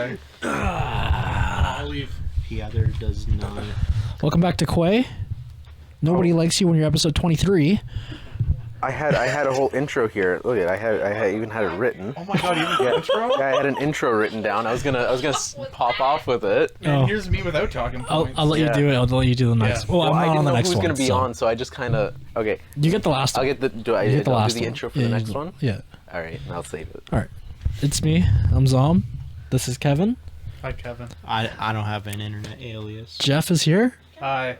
away. I'll leave. The other does not. Welcome back to Quey. Nobody likes you when you're episode 23. I had a whole intro here. Look at it. I even had it written. Oh my god, you have an intro? Yeah, I had an intro written down. I was gonna pop off with it. And here's me without talking points. I'll let you do it. I'll let you do the next. Yeah. Well, I'm I not didn't on the know next who's one. gonna be on, so I just kind of okay. You get the last I'll one. get the. Do I You get the I'll last do the one. intro for Yeah, the you next do- one? Yeah. All right, and I'll save it. All right. It's me. I'm Zom. This is Kevin. Hi, Kevin. I don't have an internet alias. Jeff is here, Hi.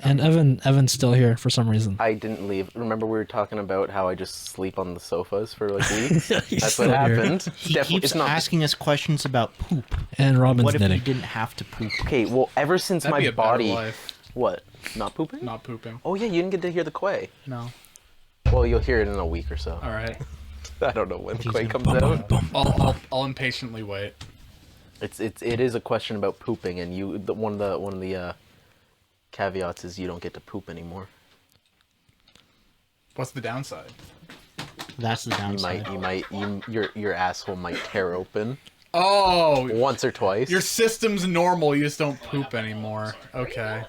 and Evan's still here for some reason. I didn't leave. Remember we were talking about how I just sleep on the sofas for like weeks? He's That's still what here. happened. He keeps asking us questions about poop. And Robyn's What if knitting. he didn't have to poop? Okay, well, ever since That'd be my a better body, life. what? Not pooping? Not pooping. Oh yeah, you didn't get to hear the Quey. No. Well, you'll hear it in a week or so. All right. I don't know when the Quey comes Boom, boom, out. boom. I'll impatiently wait. It is a question about pooping, and one of the caveats is you don't get to poop anymore. What's the downside? That's the downside. Your asshole might tear open Oh, once or twice. your system's normal. You just don't poop anymore. Okay.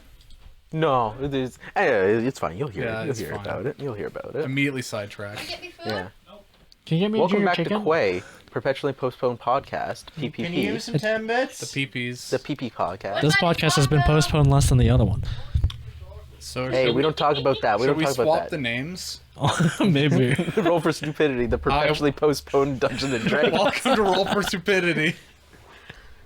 No, it's fine. You'll hear Yeah, it. it's You'll hear fine. about it. You'll hear about it. Immediately sidetracked. Get me food? Yeah. Can you get me Welcome junior back chicken? to Quey, Perpetually Postponed Podcast, PPP. Can you use some 10 bits? The peepees. The PP podcast. This podcast has been postponed less than the other one. So Hey, should we don't talk about that. We should don't we talk swap about the that. names? Maybe. Roll for stupidity. The Perpetually Postponed Dungeons and Dragons. Welcome to Roll for Stupidity.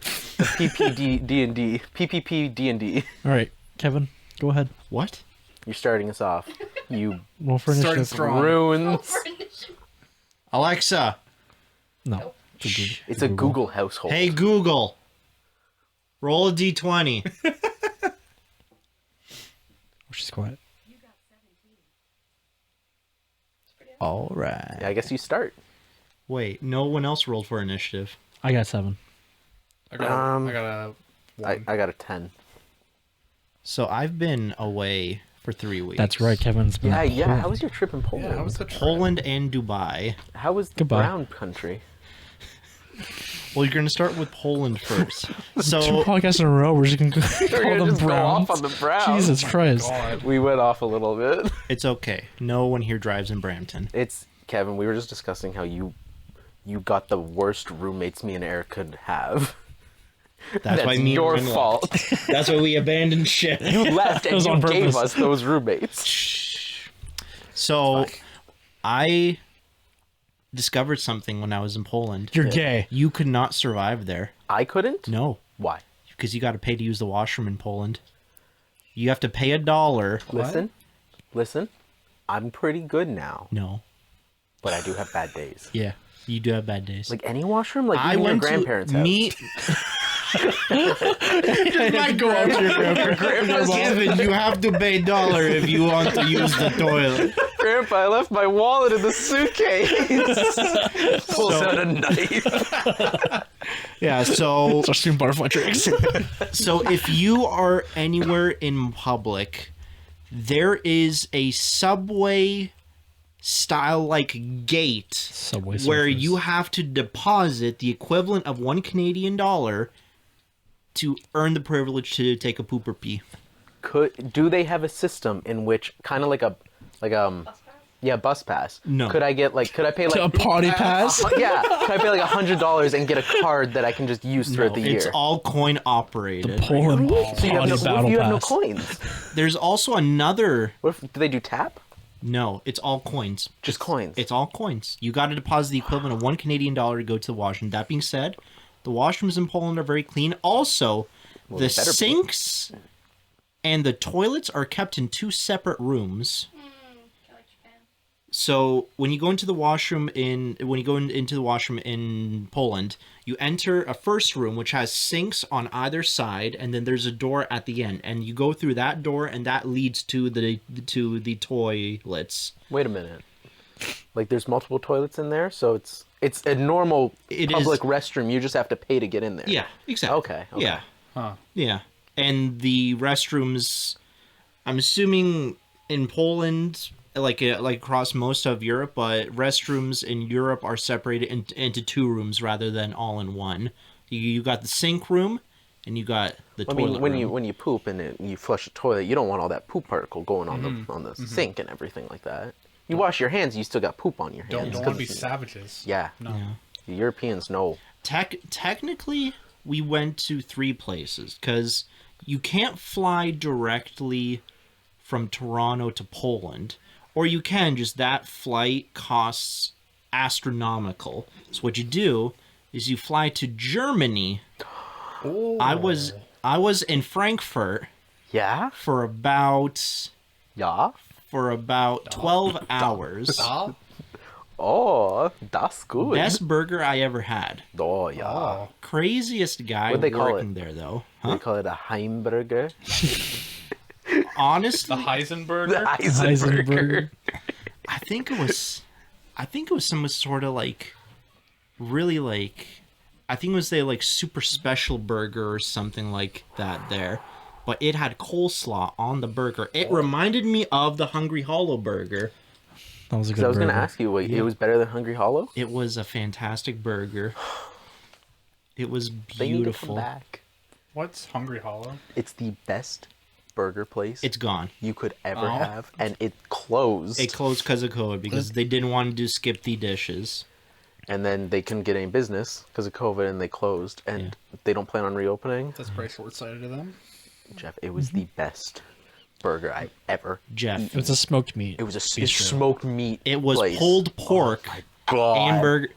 PPD D&D. PPP D&D. All right, Kevin, go ahead. What? You're starting us off. You Roll for Starting initiative. strong. ruins. Alexa. No. It's a Google household. Hey, Google. Roll a d20. Oh, she's quiet. All right. I guess you start. Wait, no one else rolled for initiative. I got 7. I got a one. I got a 10. So I've been away for 3 weeks. That's right, Kevin's been. Yeah. How was your trip in Poland? Yeah, how was the trip? Poland and Dubai. How was the Goodbye. brown country? Well, you're going to start with Poland first. 2 So podcasts in a row where you can call We're gonna them just go Browns. off on the Browns. Jesus Christ. God. We went off a little bit. it's okay. No one here drives in Brampton. It's Kevin. We were just discussing how you got the worst roommates me and Eric could have. That's why me and your Rin left. fault. That's why we abandoned ship. You left It and was you on gave purpose. us those roommates. So I discovered something when I was in Poland. You're gay. You could not survive there. I couldn't? No, Why? because you got to pay to use the washroom in Poland. You have to pay $1. Listen. I'm pretty good now, No. but I do have bad days. Yeah, you do have bad days. Like any washroom? Like I even your went grandparents' to house? me. I go out to your grandpa's. Kevin, you have to pay $1 if you want to use the toilet. Grandpa, I left my wallet in the suitcase. Pulls out a knife. Yeah, so Start shooting butterfly tricks. so if you are anywhere in public, there is a subway style like gate Subway where surfers. you have to deposit the equivalent of $1 Canadian to earn the privilege to take a poop or pee. Do they have a system in which kind of like bus pass? No. Could I pay like a potty pass. yeah? Could I pay like $100 and get a card that I can just use throughout the year? It's all coin operated. Poland So you have potty no, what battle if you have no pass. coins? There's also another. What if, do they do tap? No, it's all coins. Just coins. It's all coins. You got to deposit the equivalent of $1 Canadian to go to the washroom. That being said, the washrooms in Poland are very clean. Also, the they better be. sinks and the toilets are kept in 2 separate rooms. So when you go into the washroom into the washroom in Poland, you enter a first room which has sinks on either side, and then there's a door at the end, and you go through that door, and that leads to the toilets. Wait a minute. Like there's multiple toilets in there, so it's a normal public restroom. You just have to pay to get in there. Yeah, exactly. Okay. Yeah. Huh. Yeah. And the restrooms, I'm assuming in Poland, like across most of Europe, but restrooms in Europe are separated into 2 rooms rather than all in one. You got the sink room, and you got the I mean, toilet when room. you poop and you flush the toilet, you don't want all that poop particle going on the sink and everything like that. You wash your hands, you still got poop on your hands. Don't want to be savages. Yeah. No. Yeah. The Europeans know. Technically, we went to 3 places because you can't fly directly from Toronto to Poland, or you can, just that flight costs astronomical. So what you do is you fly to Germany. Ooh. I was in Frankfurt Yeah? for about Yeah? 12 hours. Ah? Oh, that's good. Best burger I ever had. Oh, yeah. Oh. Craziest guy What'd they call working it? there though. They call it a Heimburger. Honestly, The Heisenberger? The Heisenberger. Heisenberg. I think it was some sort of like really like I think it was a like super special burger or something like that there. But it had coleslaw on the burger. It reminded me of the Hungry Hollow burger. That was a 'Cause good I was going to burger. ask you, wait, it was better than Hungry Hollow? It was a fantastic burger. It was They need to come beautiful. back. What's Hungry Hollow? It's the best burger place It's gone. you could ever Oh. have, and it closed. It closed because of COVID because they didn't want to do skip the dishes. And then they couldn't get any business because of COVID, and they closed, and they don't plan on reopening. That's pretty short-sighted of them. Jeff, it was the best burger I ever. Jeff, It was a smoked meat. It was a bistro. smoked meat. it was place. pulled pork God. and burger.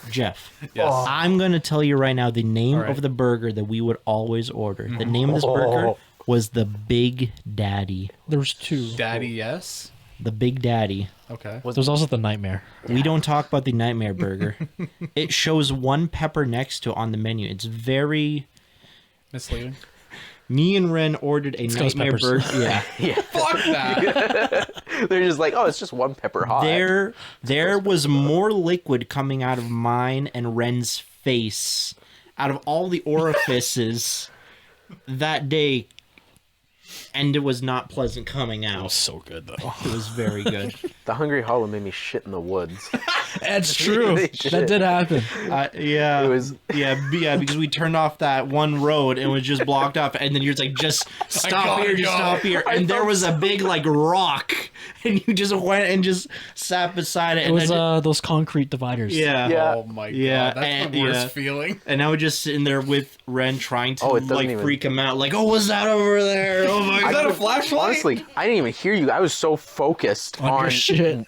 Jeff, Yes. I'm going to tell you right now the name All right. of the burger that we would always order. The name of this burger was the Big Daddy. There was 2. Daddy, yes. The Big Daddy. Okay. There was also the Nightmare. We don't talk about the Nightmare Burger. It shows 1 pepper next to it on the menu. It's very... Misleading. Me and Ren ordered a Ghost Nightmare peppers. Burger. Yeah. Yeah, Fuck that. they're just like, oh, it's just 1 pepper hot. There was more liquid coming out of mine and Ren's face. Out of all the orifices that day. And it was not pleasant coming It was out. so good though. It was very good. The Hungry Hollow made me shit in the woods. That's true. They did. That did happen. Yeah, It was- yeah, because we turned off that one road and it was just blocked off, and then you're just like, just stop gotta here, just go. stop here, and there was a big like rock, and you just went and just sat beside it, It and was then those concrete dividers. yeah, Yeah. Oh my god. Yeah, That's and- the worst yeah. feeling. and I was just sitting there with Ren trying to Oh, it doesn't like even- freak him out, like, oh, what's that over there? Oh my Is god! that a flashlight? Honestly, I didn't even hear you. I was so focused On on your shit.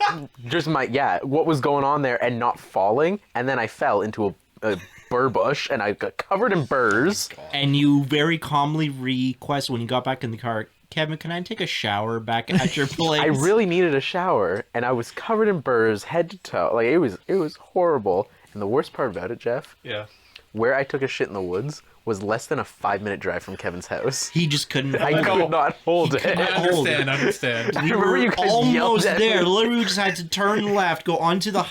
just what was going on there and not falling, and then I fell into a burr bush and I got covered in burrs. And you very calmly request when you got back in the car, Kevin, can I take a shower back at your place? I really needed a shower, and I was covered in burrs, head to toe. Like it was horrible. And the worst part about it, Jeff, Yeah. where I took a shit in the woods was less than a 5-minute drive from Kevin's house. He just couldn't. I know. could not hold it. I understand. I We remember were you guys yelled almost at there. me. Literally, we just had to turn left, go onto the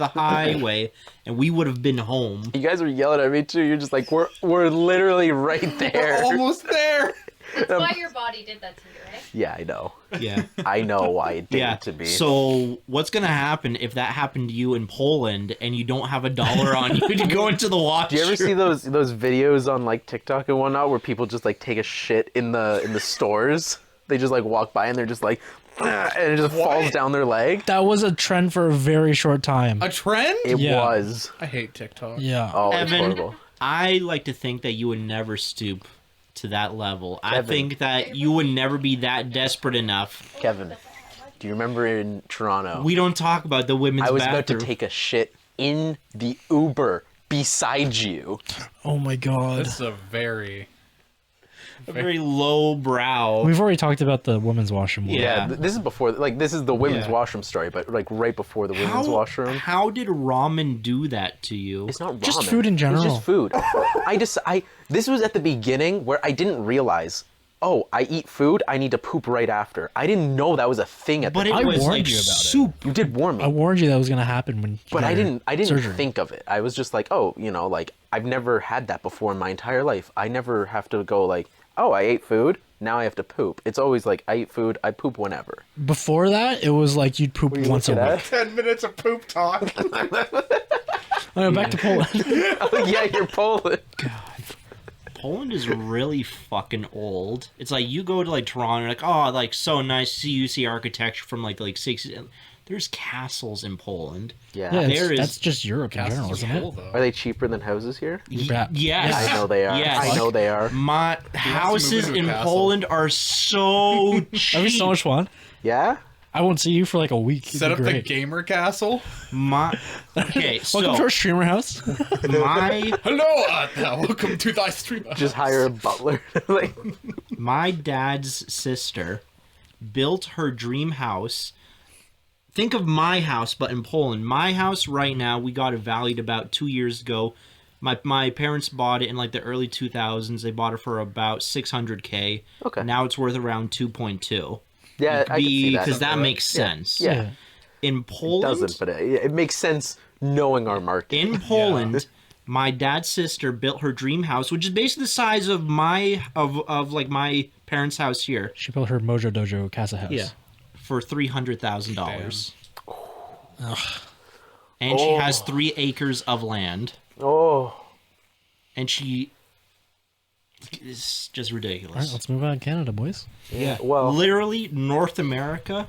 highway, and we would have been home. You guys were yelling at me too. You're just like, we're literally right there. Almost there. That's why your body did that to you, right? Yeah, I know. Yeah, I know why it did yeah. to be. So, what's gonna happen if that happened to you in Poland and you don't have $1 on you to go into the washroom? Do you ever see those videos on like TikTok and whatnot where people just like take a shit in the stores? They just like walk by and they're just like, "Ah," and it just falls down their leg. That was a trend for a very short time. A trend? It Yeah. was. I hate TikTok. Yeah. Oh, it's Evan, horrible. I like to think that you would never stoop to that level. I Kevin. think that you would never be that desperate enough. Kevin, do you remember in Toronto? We don't talk about the women's I was bathroom. about to take a shit in the Uber beside you. Oh my god. This is a very... a very low brow. We've already talked about the women's washroom. one. Yeah. This is before, like, this is the women's Yeah. washroom story, but like right before the women's washroom. How did ramen do that to you? It's not ramen. Just food in It's general. just food. This was at the beginning where I didn't realize, oh, I eat food, I need to poop right after. I didn't know that was a thing at the But it I was warned like you about it. soup. You did warn me. I warned you that was gonna happen when. you But got I your didn't surgery. think of it. I was just like, oh, like I've never had that before in my entire life. I never have to go like, oh, I ate food. Now I have to poop. It's always like I eat food, I poop whenever. Before that, it was like you'd poop What are you once a looking week. at? 10 minutes of poop talk. Oh, back to Poland. Oh, yeah, you're Polish. Poland is really fucking old. It's like you go to like Toronto, like, oh, like so nice to see you see architecture from like 60s. There's castles in Poland. Yeah. Yeah, There is- that's just Europe in general, Castles isn't are it? cool, though. Are they cheaper than houses here? Yeah. Yes. I know they are. Yes. I know they are. My houses into a in castle. Poland are so cheap. That'd be so much fun. Yeah? I won't see you for like a week. It'd Set be up the great. gamer castle. Okay, so Welcome to our streamer house. my Hello, welcome to thy stream. Just hire a butler. Like, my dad's sister built her dream house. Think of my house, but in Poland. My house right now, we got it valued about 2 years ago. My parents bought it in like the early 2000s. They bought it for about 600K. Okay. Now it's worth around 2.2. yeah, I can see that. Because that makes sense. Yeah. In It Poland, doesn't, but it makes sense knowing our market. in Poland, my dad's sister built her dream house, which is basically the size of my like my parents' house here, She built her Mojo Dojo Casa house. Yeah. for $300,000. And she has 3 acres of land, Oh. and she. It's just All right, ridiculous. let's move on to Canada, boys. Yeah. Well- literally North America,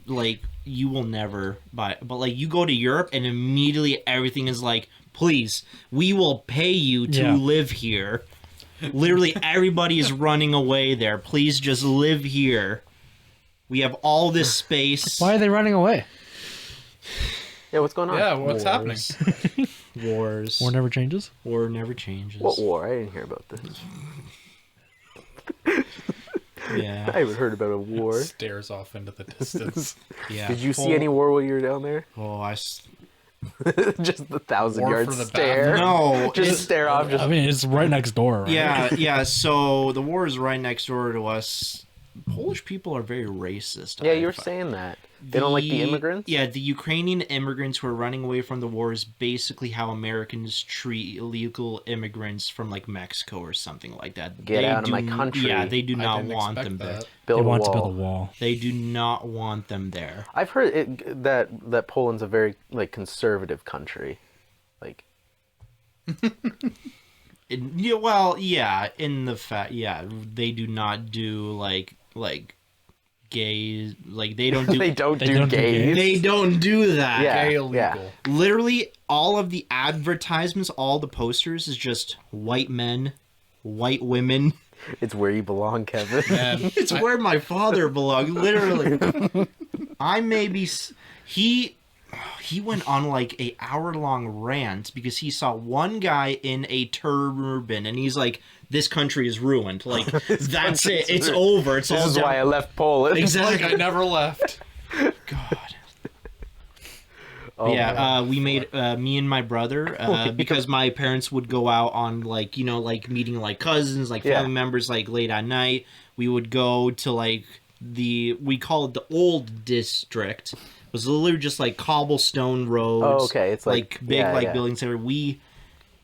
like you will never buy. But like you go to Europe and immediately everything is like, please, we will pay you to Yeah. live here. Literally everybody is running away there. Please just live here. We have all this space. Why are they running away? Yeah, what's going on? Yeah, what's happening? Wars. War never changes. War never changes. What war? I didn't hear about this. Yeah. I haven't heard about a war. Stares off into the distance. Yeah. Did you see any war while you were down there? Oh, Just the 1,000 War yard for the stare. No, Just it's- stare off. Just I mean, it's right next door, right? Yeah. So the war is right next door to us. Polish people are very racist. yeah, I you were find. saying that. They don't like the immigrants? Yeah, the Ukrainian immigrants who are running away from the war is basically how Americans treat illegal immigrants from like Mexico or something like that. Get out of my do- country. Yeah, they do I not didn't want expect them there. that. They build a want wall. to build a wall. They do not want them there. I've heard that Poland's a very like conservative country. Like Yeah, well, yeah, in the fact, yeah, they do not do like gays, like they don't do. they don't They do don't do gays. gays. They don't do that. Yeah. Gay illegal. Literally, all of the advertisements, all the posters is just white men, white women. It's where you belong, Kevin. And It's where my father belonged. Literally, I maybe he went on like a hour-long rant because he saw one guy in a turban and he's like, "This country is ruined. Like that's it. It's over. It's This all is down." why I left Poland. like Exactly. I never left. God. Oh, Yeah, we made me and my brother because my parents would go out on like like meeting like cousins, like family Yeah. members, like late at night. We would go to like we call it the old district. It was literally just like cobblestone roads. Oh, okay. It's like- big yeah, like yeah. buildings there. We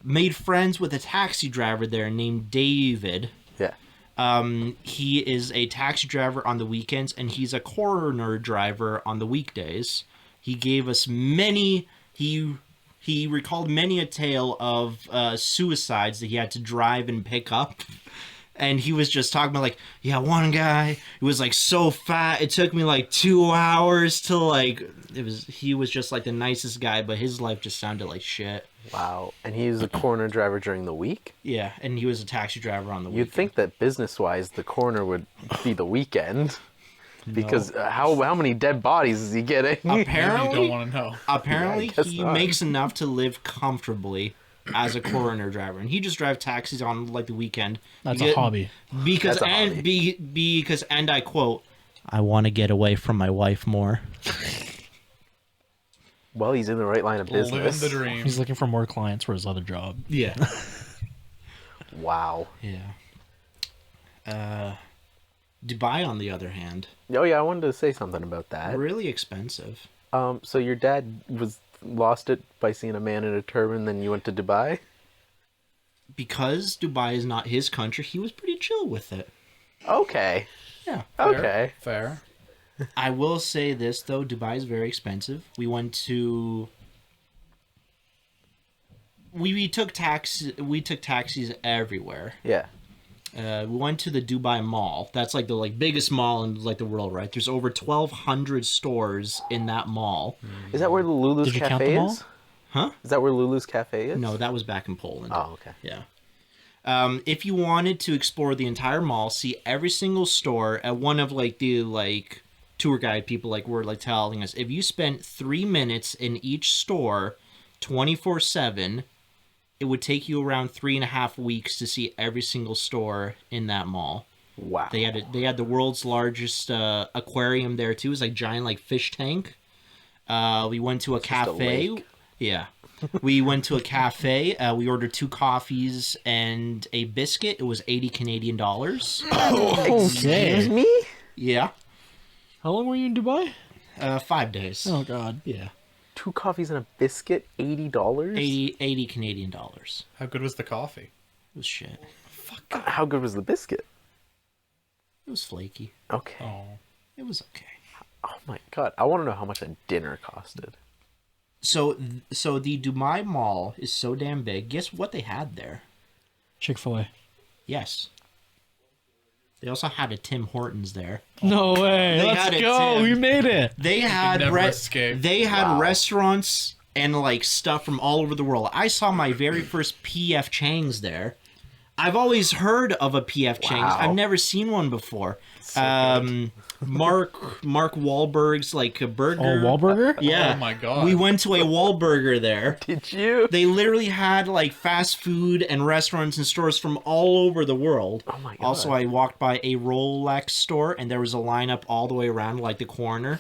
made friends with a taxi driver there named David. Yeah. He is a taxi driver on the weekends, and he's a coroner driver on the weekdays. He gave us many. He recalled many a tale of suicides that he had to drive and pick up. And he was just talking about like, yeah, one guy who was like so fat, it took me like 2 hours to like. He was just like the nicest guy, but his life just sounded like shit. Wow. And he's a corner driver during the week? Yeah, and he was a taxi driver on the You'd weekend. think that business-wise, the corner would be the weekend. Because how many dead bodies is he getting? You Apparently, don't want to know. Apparently, guess he not. makes enough to live comfortably as a coroner driver, and he just drives taxis on like the weekend. That's Because- a hobby. Because That's a and hobby. because and I quote, "I want to get away from my wife more." Well, he's in the right line of Living business. the dream. He's looking for more clients for his other job. Yeah, Wow. yeah. Dubai, on the other hand, Oh yeah, I wanted to say something about that. really expensive. So your dad lost it by seeing a man in a turban, then you went to Dubai? Because Dubai is not his country, he was pretty chill with it. Okay. Yeah. Okay. Fair. I will say this though, Dubai is very expensive. We went to. We took taxis everywhere. Yeah. We went to the Dubai Mall. That's like the biggest mall in like the world, right? There's over 1,200 stores in that mall. Is that where the Lulu's Did you count Cafe them all? is? Huh? Is that where Lulu's Cafe is? No, that was back in Poland. Oh, okay. Yeah. If you wanted to explore the entire mall, see every single store, at one of like the tour guide people were telling us, if you spent 3 minutes in each store, 24/7, it would take you around 3.5 weeks to see every single store in that mall. Wow. They had the world's largest aquarium there too. It was like giant fish tank. We went to a cafe. lake. Yeah. We went to a cafe. We ordered 2 coffees and a biscuit. It was 80 Canadian dollars. Excuse me? Yeah. How long were you in Dubai? 5 days. Oh God. Yeah. 2 coffees and a biscuit, $80? 80 Canadian dollars. How good was the coffee? It was shit. How good was the biscuit? It was flaky. Okay. Oh. It was okay. Oh my god. I want to know how much a dinner costed. So the Dubai Mall is so damn big. Guess what they had there? Chick-fil-A. Yes. They also had a Tim Hortons there. No way. They Let's had it, go. Tim. We made it. They had never escape. They had Wow. restaurants and stuff from all over the world. I saw my very first PF Chang's there. I've always heard of a PF Chang's. Wow. I've never seen one before. Mark Wahlberg's a burger. Oh, Wahlburger? Yeah. Oh my God. We went to a Wahlburger there. Did you? They literally had fast food and restaurants and stores from all over the world. Oh my god. Also, I walked by a Rolex store and there was a lineup all the way around the corner.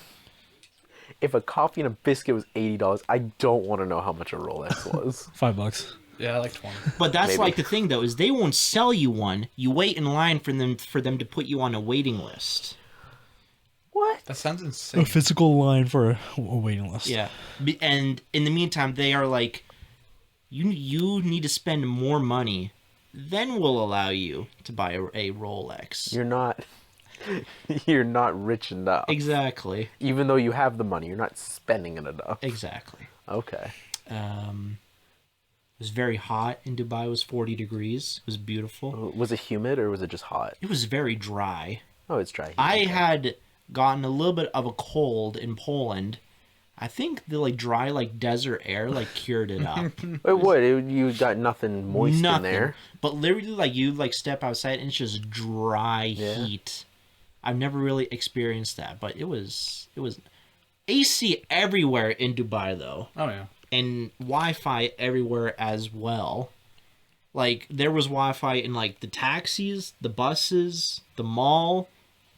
If a coffee and a biscuit was $80, I don't want to know how much a Rolex was. $5. Yeah, like 20. But that's Maybe. the thing though, is they won't sell you one. You wait in line for them to put you on a waiting list. What? That sounds insane. A physical line for a waiting list. Yeah. And in the meantime, they are you need to spend more money, then we'll allow you to buy a Rolex. You're not rich enough. Exactly. Even though you have the money, you're not spending it enough. Exactly. Okay. It was very hot in Dubai. It was 40 degrees. It was beautiful. Was it humid or was it just hot? It was very dry. Oh, it's dry. I Okay. had gotten a little bit of a cold in Poland. I think the dry desert air cured it up. It would. You got nothing moist in there. But literally you step outside and it's just dry heat. I've never really experienced that, but it was AC everywhere in Dubai though. Oh yeah. And Wi-Fi everywhere as well. There was Wi-Fi in the taxis, the buses, the mall,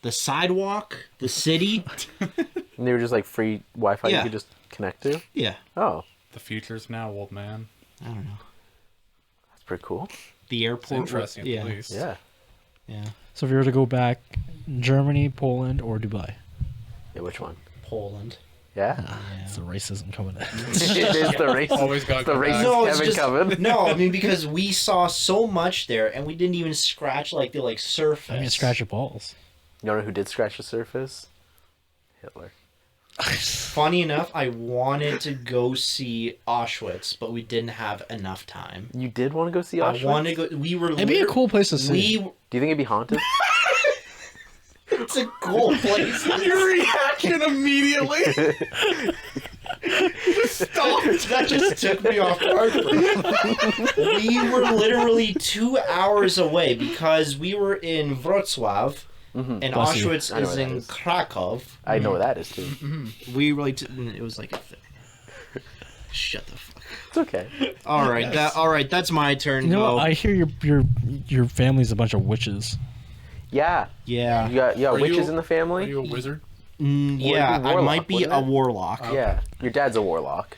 the sidewalk, the city. And they were just free Wi-Fi Yeah. you could just connect to? Yeah. Oh, The future's now, old man. I don't know. that's pretty cool. The It's airport. interesting yeah. at least. Yeah. Yeah. So if you were to go back, Germany, Poland, or Dubai? Yeah, which one? Poland. Yeah. It's the racism coming in. It is the race. Always gotta the go racist back. No, it's Kevin just coming. no. I mean, because we saw so much there, and we didn't even scratch the surface. I mean, scratch your balls. You know who did scratch the surface? Hitler. Funny enough, I wanted to go see Auschwitz, but we didn't have enough time. You did want to go see Auschwitz? I wanted to go. We were. It'd be a cool place to see. Do you think it'd be haunted? It's a cool place. Your reaction immediately. Stop! That just took me off guard. We were literally 2 hours away because we were in Wrocław. And Bless you. Auschwitz I know is where that in is. Krakow. I know where that is too. We really it was shut the fuck. It's okay. All right, that's my turn. You know Go. what? I hear your family's a bunch of witches. Yeah. Yeah. You got Are witches you- in the Are family? you a wizard? Yeah, I warlock, might be wasn't a it? warlock. Yeah. Your dad's a warlock.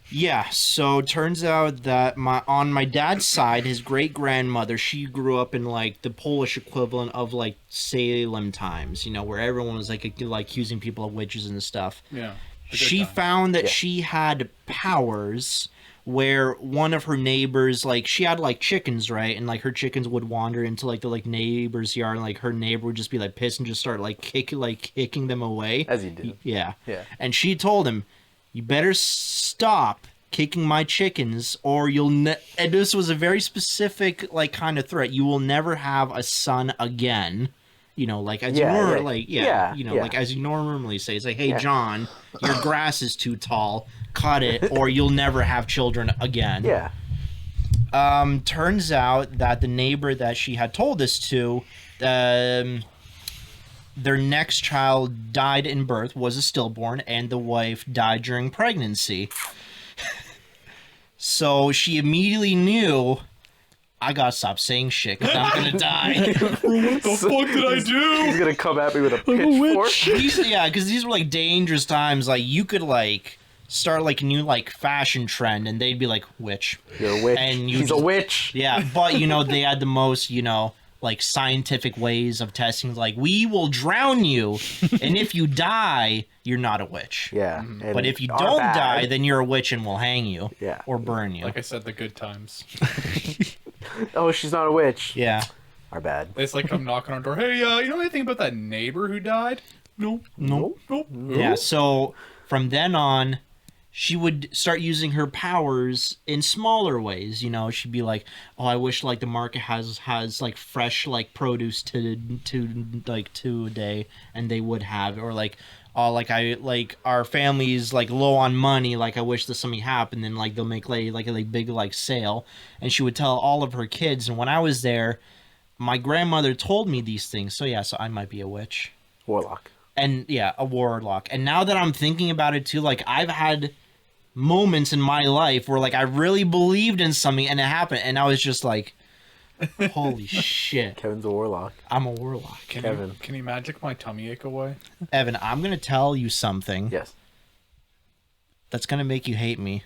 Yeah, so it turns out that on my dad's side, his great grandmother, she grew up in the Polish equivalent of Salem times, where everyone was accusing people of witches and stuff. Yeah. The good She times. found that Yeah. she had powers where one of her neighbors, like, she had like chickens, right? And like her chickens would wander into like the like neighbor's yard, and like her neighbor would just be like pissed and just start like kicking them away. As you do. Yeah. Yeah. And she told him, "You better stop kicking my chickens, or you'll and this was a very specific like kind of threat. You will never have a son again." You know, like as you normally like as you normally say, it's like, "Hey, John, your grass is too tall. Cut it, or you'll never have children again." Yeah. Turns out that the neighbor that she had told this to, their next child died in birth, was a stillborn, and the wife died during pregnancy. So she immediately knew, I gotta stop saying shit because I'm gonna die. What the fuck did I do? He's gonna come at me with a pitchfork. Because these were like dangerous times. Like you could like start like a new like fashion trend, and they'd be like, "Witch." You're a witch. And He's a witch. Yeah, but they had the most like scientific ways of testing. Like, we will drown you, and if you die, you're not a witch. Yeah. But if you don't die, then you're a witch and we'll hang you. Yeah. Or burn you. Like I said, the good times. Oh, she's not a witch. Yeah. Our bad. It's like I'm knocking on her door. Hey, you know anything about that neighbor who died? No. Nope. Nope. Yeah, so from then on, she would start using her powers in smaller ways. She'd be like, "Oh, I wish like the market has like fresh like produce to a day," and they would have, or like, "Oh, like our family's like low on money. Like I wish that something happened." And like they'll make like a big like sale, and she would tell all of her kids. And when I was there, my grandmother told me these things. So yeah, so I might be a witch, Warlock. and yeah, a warlock. And now that I'm thinking about it too, like I've had moments in my life where like I really believed in something and it happened, and I was just like, holy shit, Kevin's a warlock. I'm a warlock. Kevin. Can you magic my tummy ache away? Evan, I'm gonna tell you something Yes. that's gonna make you hate me.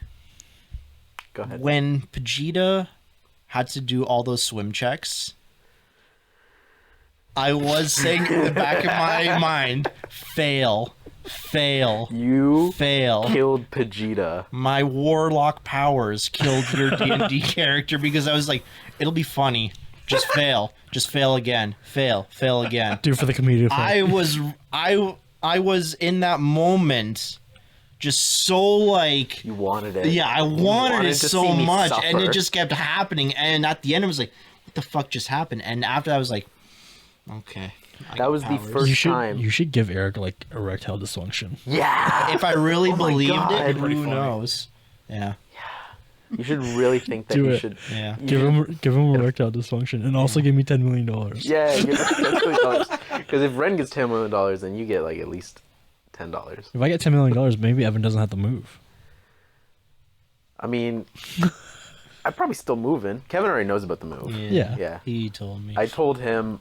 Go ahead. When Vegeta had to do all those swim checks, I was saying in the back of my mind, fail. You Fail. killed Vegeta. My warlock powers killed your D&D character, because I was like, it'll be funny. Just fail. Just fail again. Fail again. Do it for the community. I was in that moment just so like, You wanted it. yeah, I You wanted it to so see me much, and it suffer. just kept happening. And at the end, I was like, what the fuck just happened? And after I was like, okay. I That got was the powers. first time. You should give Eric like erectile dysfunction. Yeah. If I really Oh my believed God. it, Pretty who funny. knows? Yeah. You should really think that Do you it. should. Yeah. Give him erectile dysfunction, and also give me $10 million. Yeah, give us $10 million. Because if Ren gets $10 million, then you get like at least $10. If I get $10 million, maybe Evan doesn't have to move. I mean, I'm probably still moving. Kevin already knows about the move. Yeah. Yeah. He told me. I told him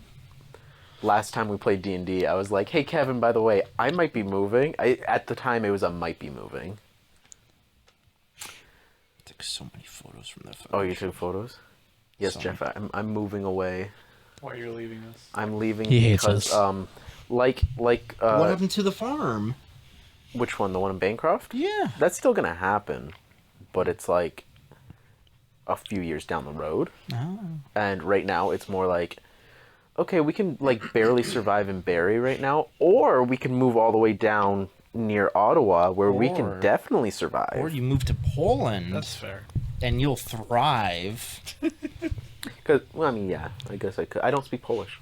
last time we played D&D, I was like, "Hey Kevin, by the way, I might be moving." At the time it was I might be moving. took so many photos from that photo. Oh, you took photos? Yes, Sorry. Jeff. I'm moving away. Why are you leaving us? I'm leaving He hates because us. What happened to the farm? which one? The one in Bancroft? Yeah. That's still gonna happen, but it's like a few years down the road. Oh. And right now it's more like, okay, we can like barely survive in Barrie right now, or we can move all the way down near Ottawa where we Or- can definitely survive. Or you move to Poland, That's fair. and you'll thrive. Cause, well, I mean, yeah, I guess I could. I don't speak Polish,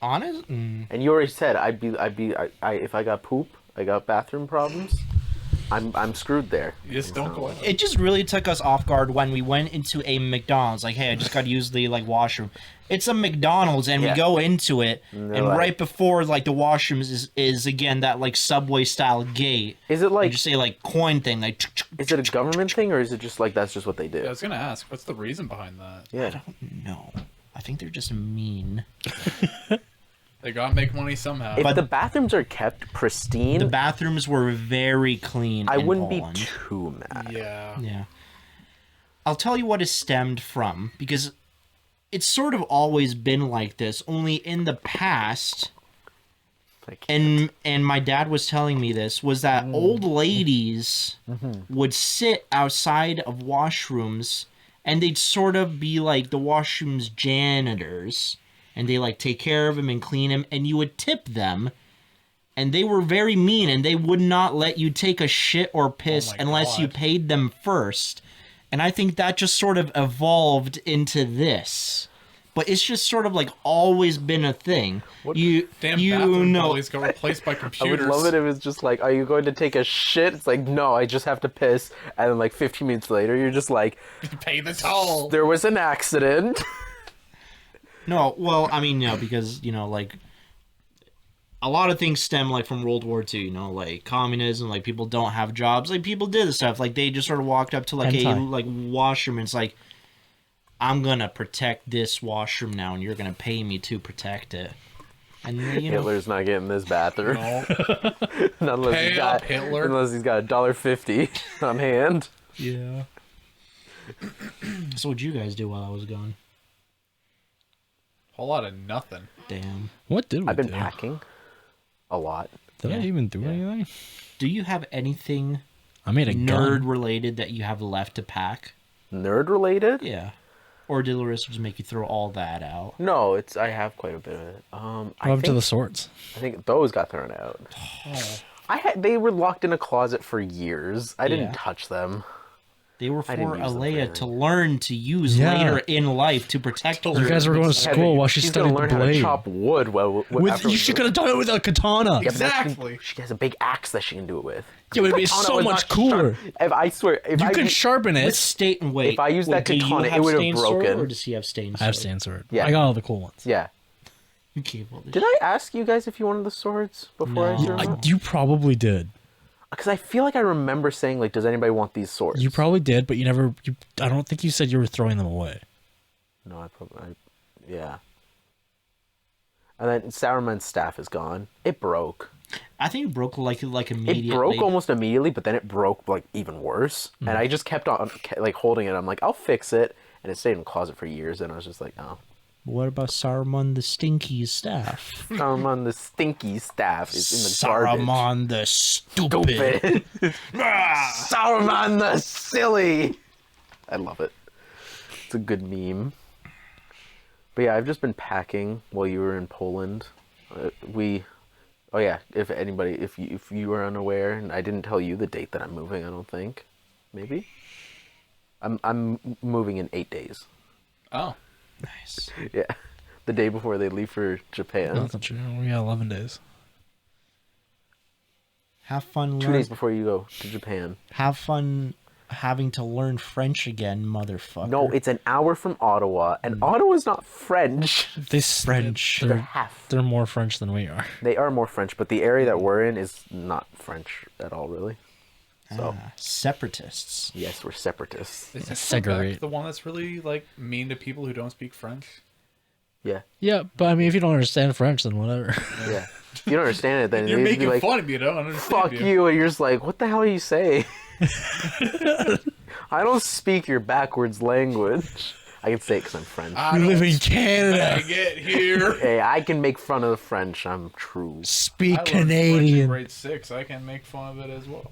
Honest? and you already said I if I got poop, I got bathroom problems, I'm screwed there. You just don't go out. It just really took us off guard when we went into a McDonald's. Like, hey, I just got to use the like washroom. It's a McDonald's, and Yeah. we go into it, And and they're like- right before like the washrooms is again that like Subway style gate. Is it You like just say like coin thing, like. is it a government thing or is it just like that's just what they Yeah, I do? was gonna ask, what's the reason behind that? Yeah. No, I think they're just mean. They gotta make money somehow. If the bathrooms are kept pristine, The bathrooms were very clean. I in wouldn't Poland. be too mad. Yeah. Yeah. I'll tell you what it stemmed from, because it's sort of always been like this, only in the past, and my dad was telling me this, was that old ladies would sit outside of washrooms and they'd sort of be like the washroom's janitors, and they like take care of him and clean him, and you would tip them, and they were very mean, and they would not let you take a shit or piss unless you paid them first. And I think that just sort of evolved into this. But it's just sort of like always been a thing. Bathroom bullies got replaced by computers. I would love it if it's just like, are you going to take a shit? It's like, no, I just have to piss. And then like 15 minutes later, you're just like, pay the toll. There was an accident. No, well, I mean, because, like, a lot of things stem, like, from World War II, like, communism, like, people don't have jobs. Like, people did this stuff. Like, they just sort of walked up to, like, washroom, and it's like, I'm gonna protect this washroom now, and you're gonna pay me to protect it. And Hitler's not getting this bathroom. No. unless he's got Hitler. Unless he's got $1.50 on hand. Yeah. So what'd you guys do while I was gone? Whole lot of nothing. Damn. What did we I've been do? packing a lot. Did I even do anything? Do you have anything I made a nerd gun. related that you have left to pack? Nerd related? Yeah. Or did Larissa just make you throw all that out? No, I have quite a bit of it. What up to the swords? I think those got thrown out. They were locked in a closet for years. I didn't touch them. They were for didn't use them for Alea anything. to learn to use later in life to protect her. You guys were going to school while she She's studied gonna the learn how to blade. chop wood. You should have done it with a katana. Yeah, but that's- Exactly. She has a big axe that she can do it with. It would be Katana so was much not cooler. sharp. I swear, if You I could sharpen With it. state and wait. If I used that do you katana, it have would have stained sword, broken. Or does he have stained sword? I have stand sword. Yeah. I got all the cool ones. Yeah. Okay, well, Did I ask you guys if you wanted the swords before I No. threw them out? You probably did. Because I feel like I remember saying, like, does anybody want these swords? You probably did, but you never. I don't think you said you were throwing them away. No, yeah. And then Sauron's staff is gone. It broke. I think it broke like immediately. It broke almost immediately, but then it broke like even worse. And I just kept on like holding it. I'm like, I'll fix it. And it stayed in the closet for years. And I was just like, oh. What about Saruman the Stinky staff? Sauron the stinky staff is in the garbage. Saruman the Stupid. Stupid. Sauron the silly. I love it. It's a good meme. But yeah, I've just been packing while you were in Poland. Oh yeah, if you were unaware, and I didn't tell you the date that I'm moving, I don't think. Maybe? I'm moving in 8 days. Oh. Nice. Yeah. The day before they leave for Japan. That's not true. We got 11 days. Have fun 2 days before you go to Japan. Have fun having to learn French again, motherfucker. No, it's an hour from Ottawa, and Ottawa's not French. French. They're half. They're more French than we are. They are more French, but the area that we're in is not French at all, really. So, Separatists. yes, we're separatists. Is Segregate. the one that's really like mean to people who don't speak French? Yeah, Yeah, but I mean, if you don't understand French, then whatever. yeah. If you don't understand it, then You're you'd be making like, fun of me. I don't understand fuck you. you, and you're just like, what the hell are you saying? I don't speak your backwards language. I can say it because I'm French. I We live don't in Canada. get here. Hey, I can make fun of the French. I'm true. Speak I learned French in Canadian. grade 6. I can make fun of it as well.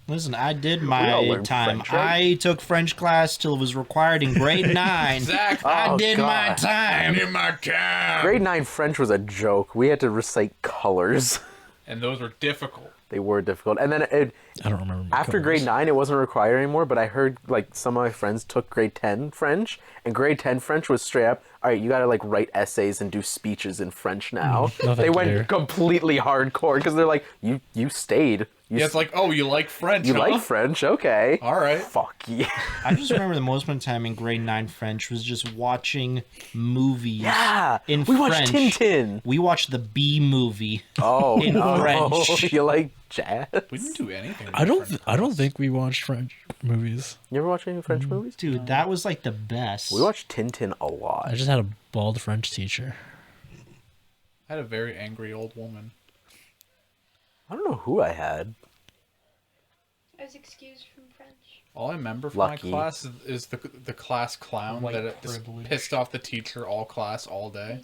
Listen, I did all my learn time. French, right? I took French class till it was required in grade 9. Exactly. I Oh, did my God. time. In my time. Grade 9 French was a joke. We had to recite colors. And those were difficult. They were difficult. And then I don't remember. my after colors. grade 9, it wasn't required anymore, but I heard like some of my friends took grade 10 French, and grade 10 French was straight up, all right, you gotta like write essays and do speeches in French now. No, they thank went you. completely hardcore because they're like, you stayed. Yeah, it's like, oh, you like French, You huh? like French? Okay. All right. Fuck yeah. I just remember the most of my time in grade 9 French was just watching movies Yeah. in we watched French. Tintin. We watched the B movie. Oh, In no. French. You like jazz? We didn't do anything. I don't think we watched French movies. You ever watch any French movies? Dude, that was like the best. We watched Tintin a I lot. just had a bald French teacher. I had a very angry old woman. I don't know who I had. I was excused from French. All I remember from Lucky. my class is the class clown White that it just privilege. pissed off the teacher all class all day.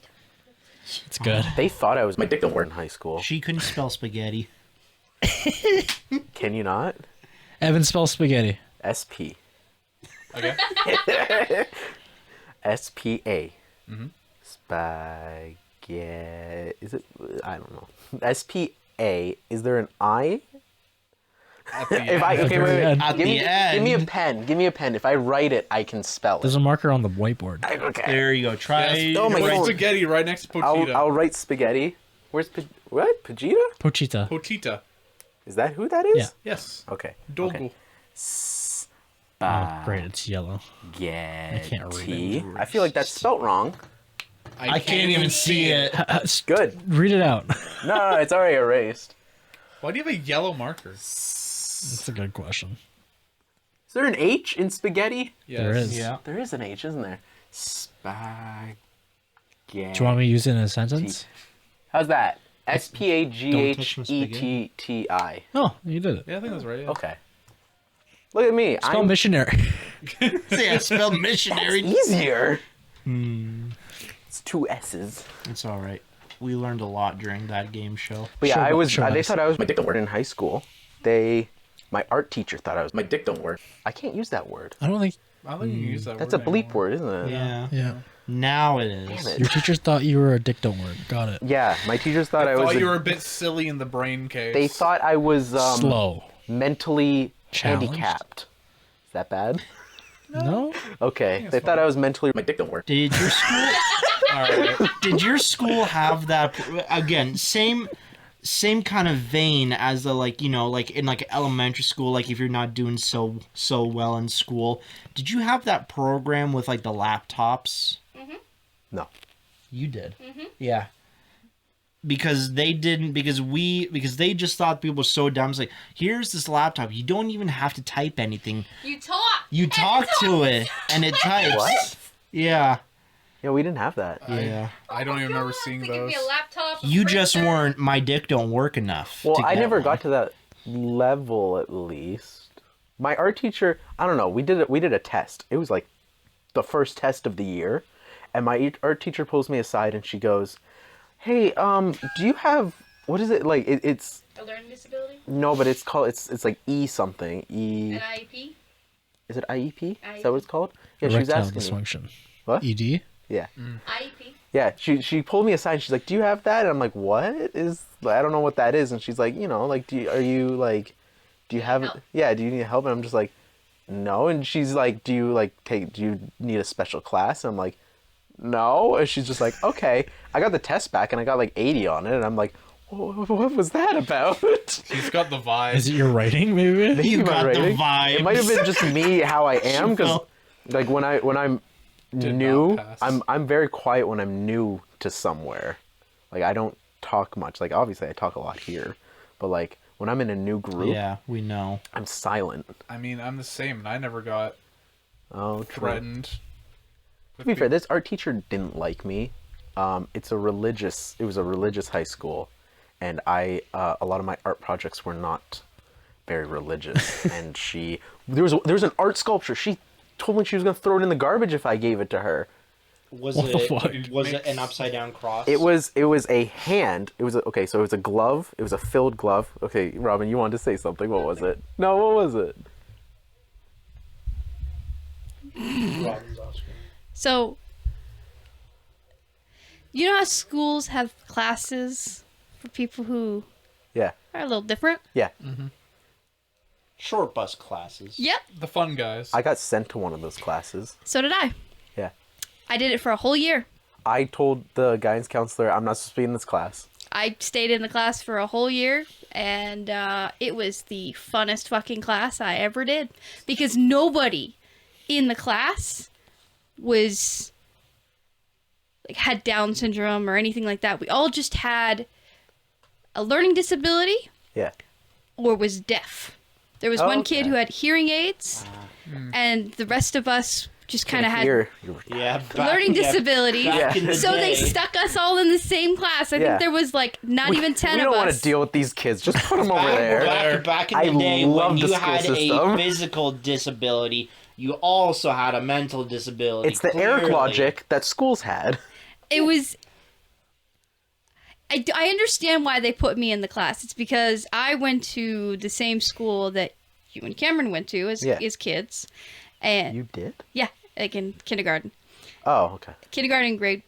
It's good. They thought I was my dick don't work in high school. She couldn't spell spaghetti. Can you not? Evan spells spaghetti. SP. Okay. SPA. Mhm. Spaghetti. Is it? I don't know. SPA. Is there an I? At the If I end. okay, wait. At Give the me, end. give me a pen. Give me a pen. If I write it, I can spell There's it. a marker on the whiteboard. Okay. There you go. Try. Yes. Oh my Put God. spaghetti right next to pochita. I'll write spaghetti. Where's what? Pajita? Pochita. Pochita. Is that who that is? Yeah. Yes. Okay. Dogu. Okay. Oh, great, it's yellow. Spaghetti. can't read I feel like that's spelt wrong. I can't even see it. Good. Read it out. No, it's already erased. Why do you have a yellow marker? That's a good question. Is there an H in spaghetti? Yes. There is. Yeah. There is an H, isn't there? Spaghetti. Do you want me to use it in a sentence? How's that? touch my SPAGHETTI. Oh, you did it. Yeah, I think that's right. Yeah. Okay. Look at me. Spell missionary. Yeah, spelled missionary. easier. It's 2 S's. It's all right. We learned a lot during that game show. But yeah, Show they us. thought I was my dick don't work in high school. My art teacher thought I was my dick don't work. I can't use that word. I don't think. I don't think you can use that That's a word bleep anymore. word, isn't it? Yeah. Yeah. Now it is. Damn it. Your teachers thought you were a dick don't work. Got it. Yeah, my teachers thought I I was. thought you were a bit silly in the brain case. They thought I was Slow. mentally Challenged? handicapped. Is that bad? No? Okay. They thought I was mentally. My dick don't work. Did your school? All right. Did your school have that? Again, same kind of vein as the like in like elementary school. Like if you're not doing so well in school, did you have that program with like the laptops? No. You did. Yeah. Because they didn't. Because they just thought people were so dumb. It's like, here's this laptop. You don't even have to type anything. You talk. You talk to it, and it types. What? Yeah. Yeah, we didn't have that. Yeah. I don't even remember seeing They give those. me a laptop. a You just printer. weren't. My dick don't work enough. Well, to I get never one. got to that level at least. My art teacher, I don't know, we did a test. It was like the first test of the year, and my art teacher pulls me aside and she goes, "Hey, do you have what is it like it's A learning disability. no, but it's called it's like E something. An IEP. Is it IEP? Is that what it's called? Yeah, she was Erectile asking me. dysfunction. What? ED? Yeah. IEP. Yeah, she pulled me aside and she's like, "Do you have that?" And I'm like, "What is I don't know what that is." And she's like, like do you have it? help? Yeah, do you need help? And I'm just like, "No." And she's like, "Do you need a special class?" And I'm like, "No." And she's just like, "Okay." I got the test back and I got like 80 on it and I'm like, "What was that about?" He's got the vibe. Is it your writing, maybe? You My got the rating. vibes. It might have been just me how I am because Well- like when I'm Did new, not pass. I'm very quiet when I'm new to somewhere. Like I don't talk much. Like obviously I talk a lot here, but like when I'm in a new group, Yeah, we know. I'm silent. I mean, I'm the same, and I never got Oh, true. threatened. To be fair, this art teacher didn't like me. It was a religious high school, and a lot of my art projects were not very religious. And there was an art sculpture. She told me she was gonna throw it in the garbage if I gave it to her. Was What the fuck? Was it an upside down cross? It was a hand. So it was a glove. It was a filled glove. Okay, Robyn, you wanted to say something. What was it? No, what was it? So, you know how schools have classes for people who Yeah. are a little different? Yeah. Short bus classes. Yep. The fun guys. I got sent to one of those classes. So did I. Yeah. I did it for a whole year. I told the guidance counselor I'm not supposed to be in this class. I stayed in the class for a whole year, and it was the funnest fucking class I ever did. Because nobody in the class was had Down syndrome or anything like that. We all just had a learning disability Yeah. or was deaf. There was Oh, one kid okay. who had hearing aids, and the rest of us just kind of had Here. Yeah. learning disabilities. back in the So they day. stuck us all in the same class. I Yeah. think there was like not even 10 we of don't want us. to deal with these kids. Just put them over there. Back in I the day love when the you school had system. a physical disability, you also had a mental disability. It's the Eric clearly. logic that schools had. It was I understand why they put me in the class. It's because I went to the same school that you and Cameron went to as kids. And You did? yeah, like in kindergarten. Oh, okay. Kindergarten grade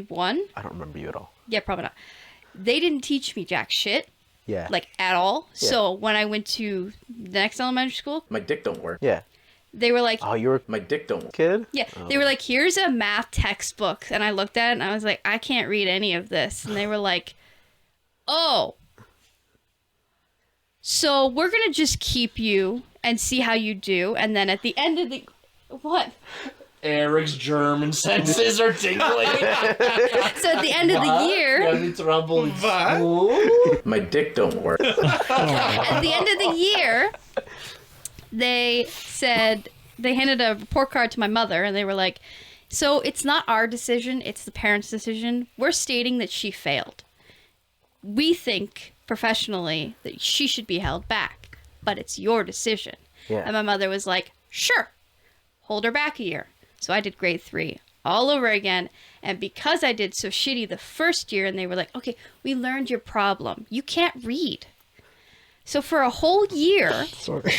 1. I don't remember you at all. Yeah, probably not. They didn't teach me jack shit, Yeah. like at all. Yeah. So when I went to the next elementary school, My dick don't work. Yeah. they were like, Oh, you were My dick don't a work. kid? yeah, they were like, here's a math textbook. And I looked at it and I was like, I can't read any of this. And they were like, oh, so we're going to just keep you and see how you do. And then at the end of the, what? Eric's German senses are tingling. So at the end of the year, Any trouble in What? school? My dick don't work. at the end of the year, they said, they handed a report card to my mother and they were like, so it's not our decision, it's the parents' decision. We're stating that she failed. We think professionally that she should be held back, but it's your decision. Yeah. And my mother was like, sure, hold her back a year. So I did grade 3 all over again. And because I did so shitty the first year, and they were like, okay, we learned your problem. You can't read. So for a whole year, Sorry.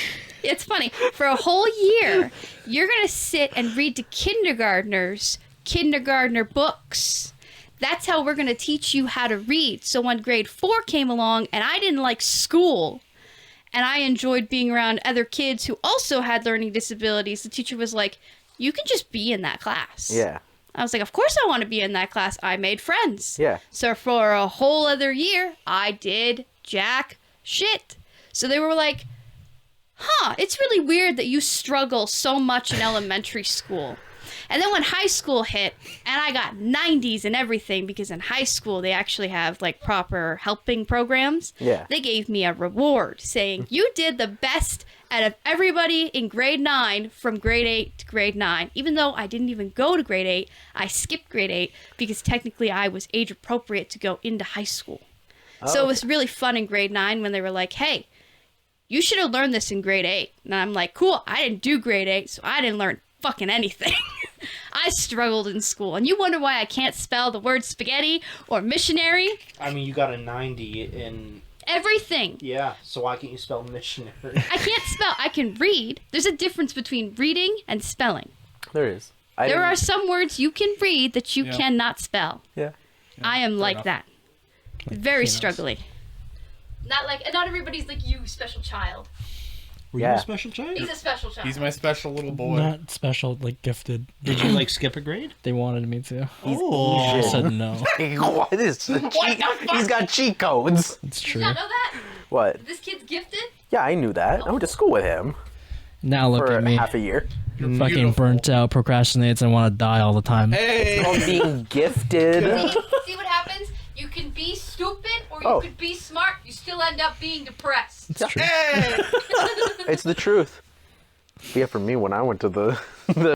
it's funny, for a whole year, you're going to sit and read to kindergartners kindergartner books. That's how we're going to teach you how to read. So when grade 4 came along and I didn't like school and I enjoyed being around other kids who also had learning disabilities, the teacher was like, you can just be in that class. Yeah. I was like, of course I want to be in that class. I made friends. Yeah. So for a whole other year, I did jack shit. So they were like, huh, it's really weird that you struggle so much in elementary school. And then when high school hit, and I got 90s and everything, because in high school they actually have like proper helping programs. Yeah. They gave me a reward saying, you did the best out of everybody in grade 9 from grade 8 to grade 9. Even though I didn't even go to grade 8, I skipped grade 8 because technically I was age appropriate to go into high school. So it was really fun in grade 9 when they were like, hey, you should have learned this in grade 8. And I'm like, cool, I didn't do grade 8, so I didn't learn fucking anything. I struggled in school. And you wonder why I can't spell the word spaghetti or missionary? I mean, you got a 90 in... Everything. Yeah, so why can't you spell missionary? I can't spell. I can read. There's a difference between reading and spelling. There is. There are some words you can read that you Yeah. cannot spell. Yeah. I am like enough. that. Very peanuts. struggly. Not everybody's like you, special child. Were Yeah. you a special child? He's a special child. He's my special little boy. Not special, like gifted. Did you, like, skip a grade? They wanted me to. Oh. I said no. What is He's got cheat codes. It's Did you true. not know that? What? This kid's gifted? Yeah, I knew that. I went to school with him Now look for at me. half a year. Fucking beautiful. burnt out, procrastinates, and want to die all the time. Hey! Called being gifted. See what happens? You can be stupid or you Oh. could be smart. You still end up being depressed. It's true. Hey! It's the truth. But yeah, for me, when I went to the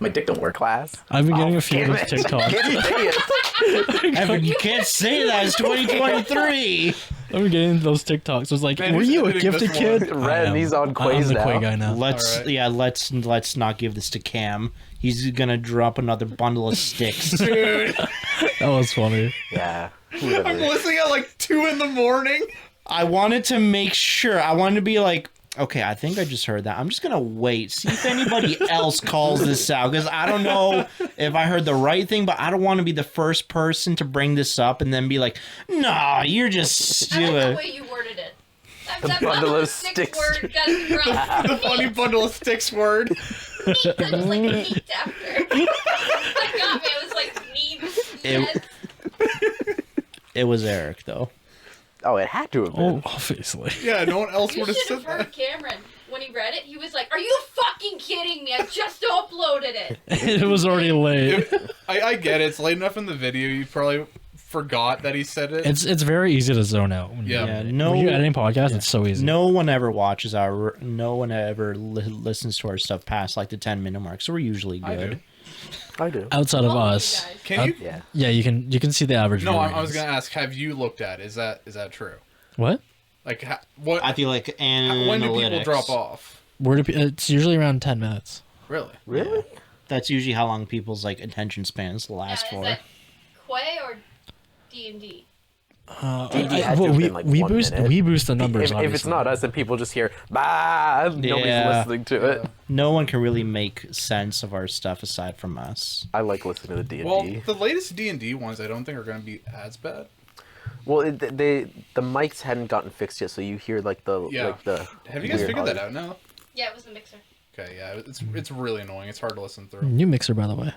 My dick don't work. class. I've been getting a few of Damn those it. TikToks. Can't say it. Evan, you can't say that. It's 2023. I've been getting those TikToks. I was like, Man, were who's you a editing gifted this kid? one? I Red, am. he's on I'm Quey's the now. Quey guy now. Let's not give this to Cam. He's gonna drop another bundle of sticks. Dude, That was funny. Yeah. I'm Whatever. listening at like 2 in the morning. I wanted to make sure. I wanted to be like, okay, I think I just heard that. I'm just gonna wait, see if anybody else calls this out, because I don't know if I heard the right thing, but I don't want to be the first person to bring this up and then be like, nah, you're just I like the stupid. way you worded it. The bundle of sticks. word got it wrong. The funny bundle of sticks word. Neat. I just like neat after. That got me. I was like neat. Yes. It was Eric though. Oh, it had to have Oh, been. obviously. Yeah, no one else You would have should said have heard that. Cameron when he read it. He was like, "Are you fucking kidding me? I just uploaded it." It was already late. I get it. It's late enough in the video. You probably forgot that he said it. It's very easy to zone out. When Yeah. When you're editing podcasts, it's so easy. No one ever watches our. No one ever listens to our stuff past like the 10-minute mark, so we're usually I good. do. I do. Outside of Love you us. guys. Can you? Yeah. Yeah, you can see the average. No, view I was ratings. gonna ask. Have you looked at? Is that true? What? Like what? I feel like analytics. When do people drop off? Where do it's usually around 10 minutes. Really? Really? That's usually how long people's like attention spans Yeah, last is for. that Quey or D&D? D&D had to have been, like, 1 minute. we boost the numbers. If it's not us, then people just hear, bah, nobody's listening to it. No one can really make sense of our stuff aside from us. I like listening to the D&D. Well, the latest D&D ones I don't think are going to be as bad. Well, the mics hadn't gotten fixed yet, so you hear like the Have you guys weird figured that audio. out now? Yeah, it was the mixer. Okay, yeah, it's really annoying. It's hard to listen through. New mixer, by the way.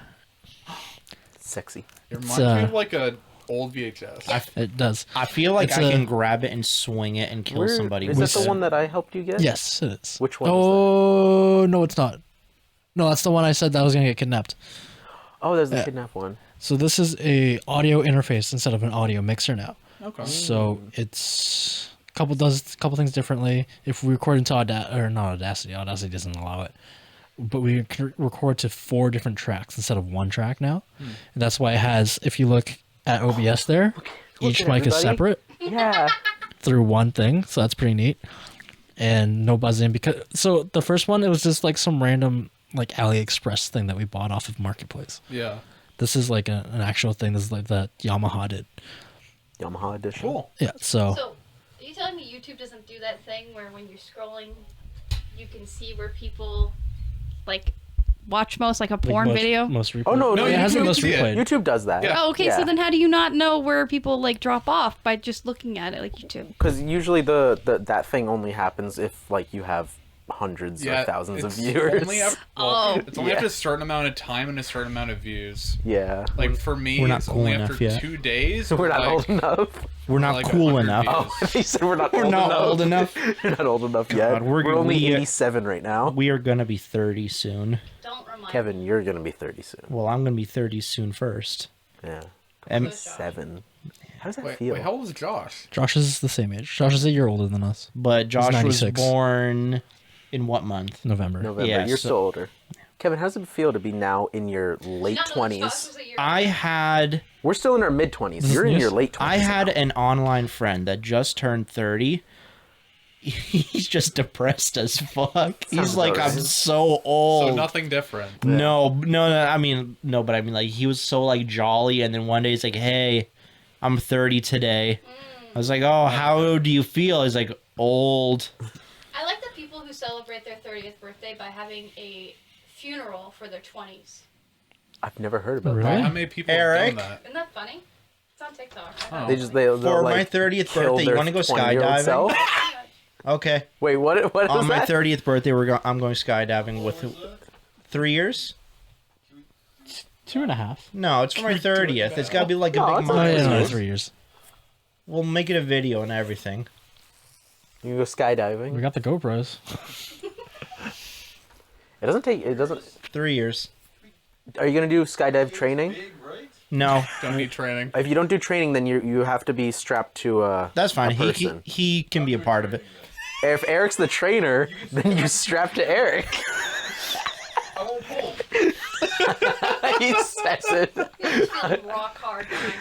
Sexy. It reminds me of like a old VHS. It does. I feel like It's I a- can grab it and swing it and kill somebody. Is with that the it. one that I helped you get? Yes, it is. Which one? Oh no, it's not. No, that's the one I said that I was gonna get kidnapped. Oh, there's the kidnap one. So this is a audio interface instead of an audio mixer now. Okay. So it's does a couple things differently. If we record into Audacity doesn't allow it. But we can record to 4 different tracks instead of 1 track now. And that's why it has, if you look at OBS there, each at mic is everybody. separate Yeah. through one thing. So that's pretty neat. And no buzzing so the first one, it was just like some random like AliExpress thing that we bought off of Marketplace. Yeah. This is like an actual thing. This is like that Yamaha did. Yamaha edition. Cool. Yeah. So So, are you telling me YouTube doesn't do that thing where when you're scrolling, you can see where people, like, watch most, like a porn video? Most replayed. Oh, no, No, it has the YouTube most can see it. replayed. YouTube does that. Yeah. Oh, okay, so then how do you not know where people, like, drop off by just looking at it, like YouTube? Because usually that thing only happens if like you have hundreds or thousands of it's viewers. Only after, it's only Yeah. after a certain amount of time and a certain amount of views. Yeah. Like for me, We're not it's cool only enough after yet. 2 days. We're not like, old enough. We're not like cool 100 enough. views. Oh, he said we're not We're old not enough. old enough. You're not old enough yet. God, we're only we- 87 right now. We are gonna be 30 soon. Don't remind Kevin, you're gonna be 30 soon. Well, I'm gonna be 30 soon first. Yeah. And 7. How does that Wait, feel? how old is Josh? Josh is the same age. Josh is a year older than us. but Josh was 96. born in what month? November. November. Yeah, You're so- still older. Kevin, how does it feel to be now in your late 20s? I had We're still in our mid 20s. You're in Yes. your late 20s. I had now. an online friend that just turned 30. He's just depressed as fuck. He's Sounds like, about I'm right. so old. So nothing different. No, I mean, no, but I mean, like, he was so, like, jolly, and then one day he's like, hey, I'm 30 today. I was like, oh, how do you feel? He's like, old. I like the people who celebrate their 30th birthday by having a funeral for their 20s. I've never heard about Really? How many people Eric? have done that? Isn't that funny? It's on TikTok. Oh. that. They'll For my like 30th kill birthday, you their want to go 20-year-old skydiving? self? Okay. Wait, what is On my that? 30th birthday, I'm going skydiving with 3 years? 2.5. No, it's for my 30th. It's got to be like a No, big it's Oh, not. yeah, no, milestone. 3 years. We'll make it a video and everything. You can go skydiving. We got the GoPros. It doesn't 3 years. Are you going to do skydive training? No, Don't need training. If you don't do training, then you have to be strapped to that's fine. a He person. can be a part of it. If Eric's the trainer, then you strap to Eric. He says it. He's feeling rock hard behind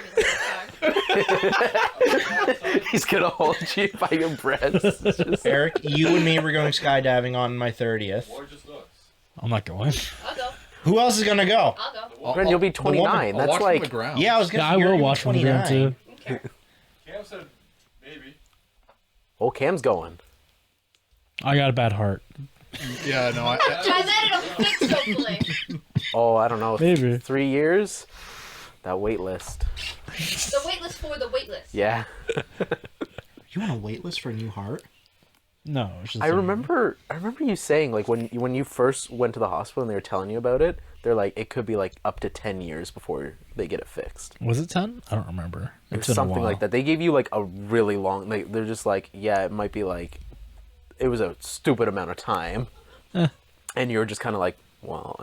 his He's gonna hold you by your breasts. Just- Eric, you and me were going skydiving on my 30th. I'm not going. I'll go. Who else is going to go? I'll go. Ren, you'll be 29. I'll That's watch from the like ground. Yeah, I was going Yeah, to I will you're watch from the ground 29. too. Okay. Cam said maybe. oh, Cam's going. I got a bad heart. Yeah, no. Try that, it'll fix hopefully. Oh, I don't know. Maybe. 3 years. That wait list. The waitlist for the waitlist. Yeah. You want a wait list for a new heart? No, it's just I remember you saying like when you first went to the hospital and they were telling you about it, they're like it could be like up to 10 years before they get it fixed. Was it 10? I don't remember. It It's was been a something while. like that. They gave you like a really long like they're just like, yeah, it might be like it was a stupid amount of time. Eh. And you were just kind of like, well,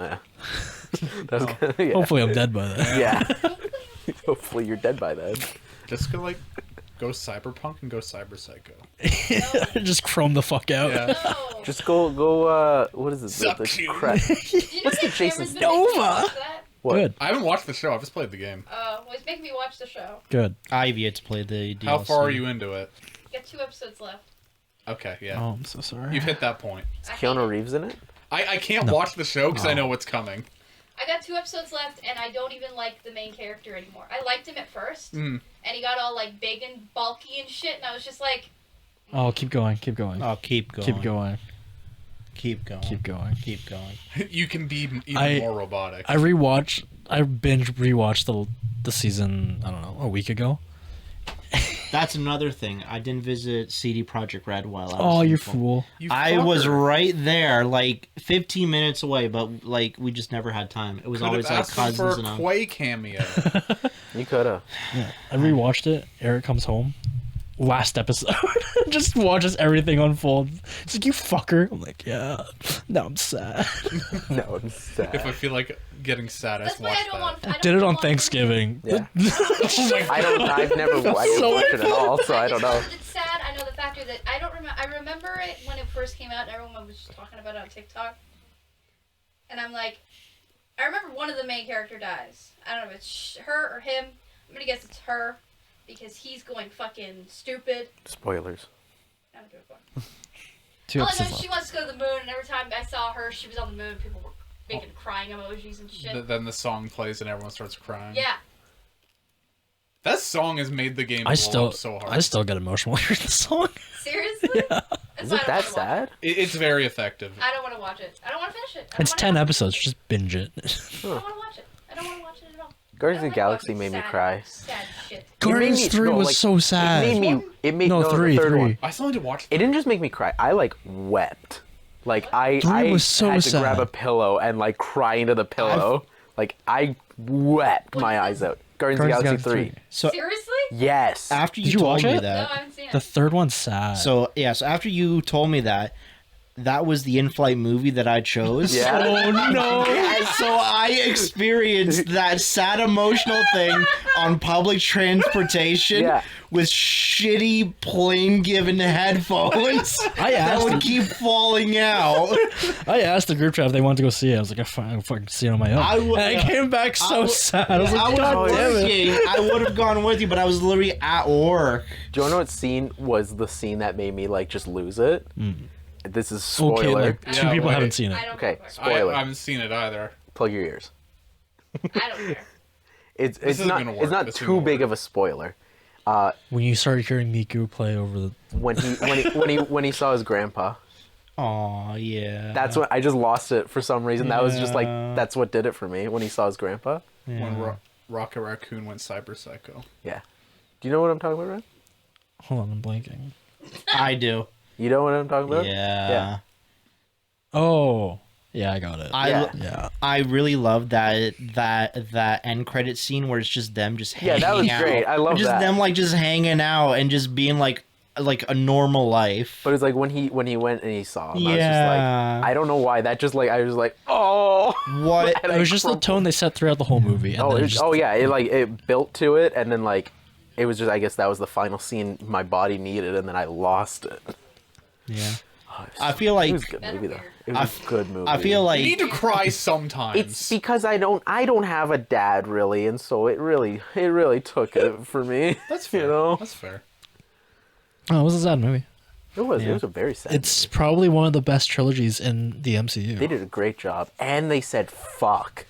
That's kinda, yeah. Hopefully I'm dead by then. Yeah. Hopefully you're dead by then. Just go cyberpunk and go cyber psycho. Just chrome the fuck out. Yeah. No. Just go what is it? Sucks you. What's the Jason's Nova? What? Good. I haven't watched the show. I've just played the game. Well, he's making me watch the show. Good. I've yet to play the DLC. How far are you into it? Got 2 episodes left. Okay, yeah. Oh, I'm so sorry. You've hit that point. I hate Keanu it. Reeves in it? I can't watch the show because I know what's coming. I got 2 episodes left, and I don't even like the main character anymore. I liked him at first, and he got all like big and bulky and shit, and I was just like, Oh, keep going. Keep going. Oh, keep going. Keep going. Keep going. Keep going. Keep going. You can be even more robotic. I binge rewatched the season, I don't know, a week ago. That's another thing. I didn't visit CD Projekt Red while I was Oh, in you Pol- fool. You I was fucker. right there, like 15 minutes away, but like we just never had time. It was Could've always like asked him cousins for and a all. Quey cameo. You coulda. Yeah, I rewatched it. Eric comes home. Last episode. Just watches everything unfold. It's like, you fucker. I'm like, yeah. Now I'm sad. No, I'm sad. If I feel like getting sad, I that's just why watch I don't that. want. I don't Did it on want- Thanksgiving. Yeah. Oh my I don't. I've never. I didn't watch it at all, so I don't know. It's sad. I know the factor that I don't remember. I remember it when it first came out, and everyone was just talking about it on TikTok. And I'm like, I remember one of the main character dies. I don't know if it's her or him. I'm gonna guess it's her, because he's going fucking stupid. Spoilers. I don't give a fuck. 2 All I know episodes is left. she wants to go to the moon, and every time I saw her, she was on the moon. People were making crying emojis and shit. Then the song plays and everyone starts crying. Yeah. That song has made the game I blow up so hard. I still get emotional hearing the song. Seriously? Yeah. That's Is why it I don't that wanna watch sad? It's very effective. I don't want to watch it. I don't want to finish it. I don't It's wanna 10 watch it. episodes. Just binge it. I don't want to watch it. I don't want to watch it at all. Guardians I of the don't like Galaxy watching made me sad- cry. Sad shit. Guardians me- 3 no, was like, so sad. It made me. It made No, the three, third three. one. I still need to watch. It didn't just make me cry. I like wept. Like I 3 was so had to sad. grab a pillow and like cry into the pillow. Like I wept my eyes out. Guardians of the Galaxy 3. So Seriously? Yes. after Did you you told watch me it? No, that, I haven't seen The it. third one's sad. so after you told me that, that was the in-flight movie that I chose. Yeah. Oh no! And so I experienced that sad emotional thing on public transportation Yeah. with shitty plane-given headphones I that asked would him- keep falling out. I asked the group chat if they wanted to go see it. I was like, I'll fucking see it on my own. I would- and I came back so sad. I was I like, was God damn it. working. I would have gone with you, but I was literally at work. Do you know what scene was the scene that made me like just lose it? This is spoiler. Okay, like 2 Yeah, people wait. haven't seen it. I don't Okay, give a fuck. spoiler. I haven't seen it either. Plug your ears. I don't care. It's isn't not gonna work. it's not This isn't too gonna big work. of a spoiler. When you started hearing Miku play over the... When he saw his grandpa. Oh yeah. That's what I just lost it for some reason. That was just like Yeah. that's what did it for me when he saw his grandpa. When Rocket Raccoon went cyber psycho. Yeah. Do you know what I'm talking about, Ryan? Hold on, I'm blanking. I do. You know what I'm talking about? Yeah. Oh, yeah, I got it. Yeah. Yeah. I really love that end credit scene where it's just them just hanging Yeah, that was out. great. I love just that. them like just hanging out and just being like a normal life. But it's like when he went and he saw him, I was just Yeah. like, I don't know why. That just like I was like, oh. What? And It I was just the crumpled. tone they set throughout the whole movie. And Oh, then it, just, oh yeah, it built to it, and then like it was just I guess that was the final scene my body needed, and then I lost it. Yeah. Oh, it was- I feel like it was a good Better movie though. weird. It was a good movie. I feel like You need to cry sometimes. it's because I don't have a dad really, and so it really took it for me. That's fair. You know, That's fair. Oh, it was a sad movie. it was Yeah. a very sad. It's probably one of the best trilogies in the MCU. They did a great job, and they said fuck.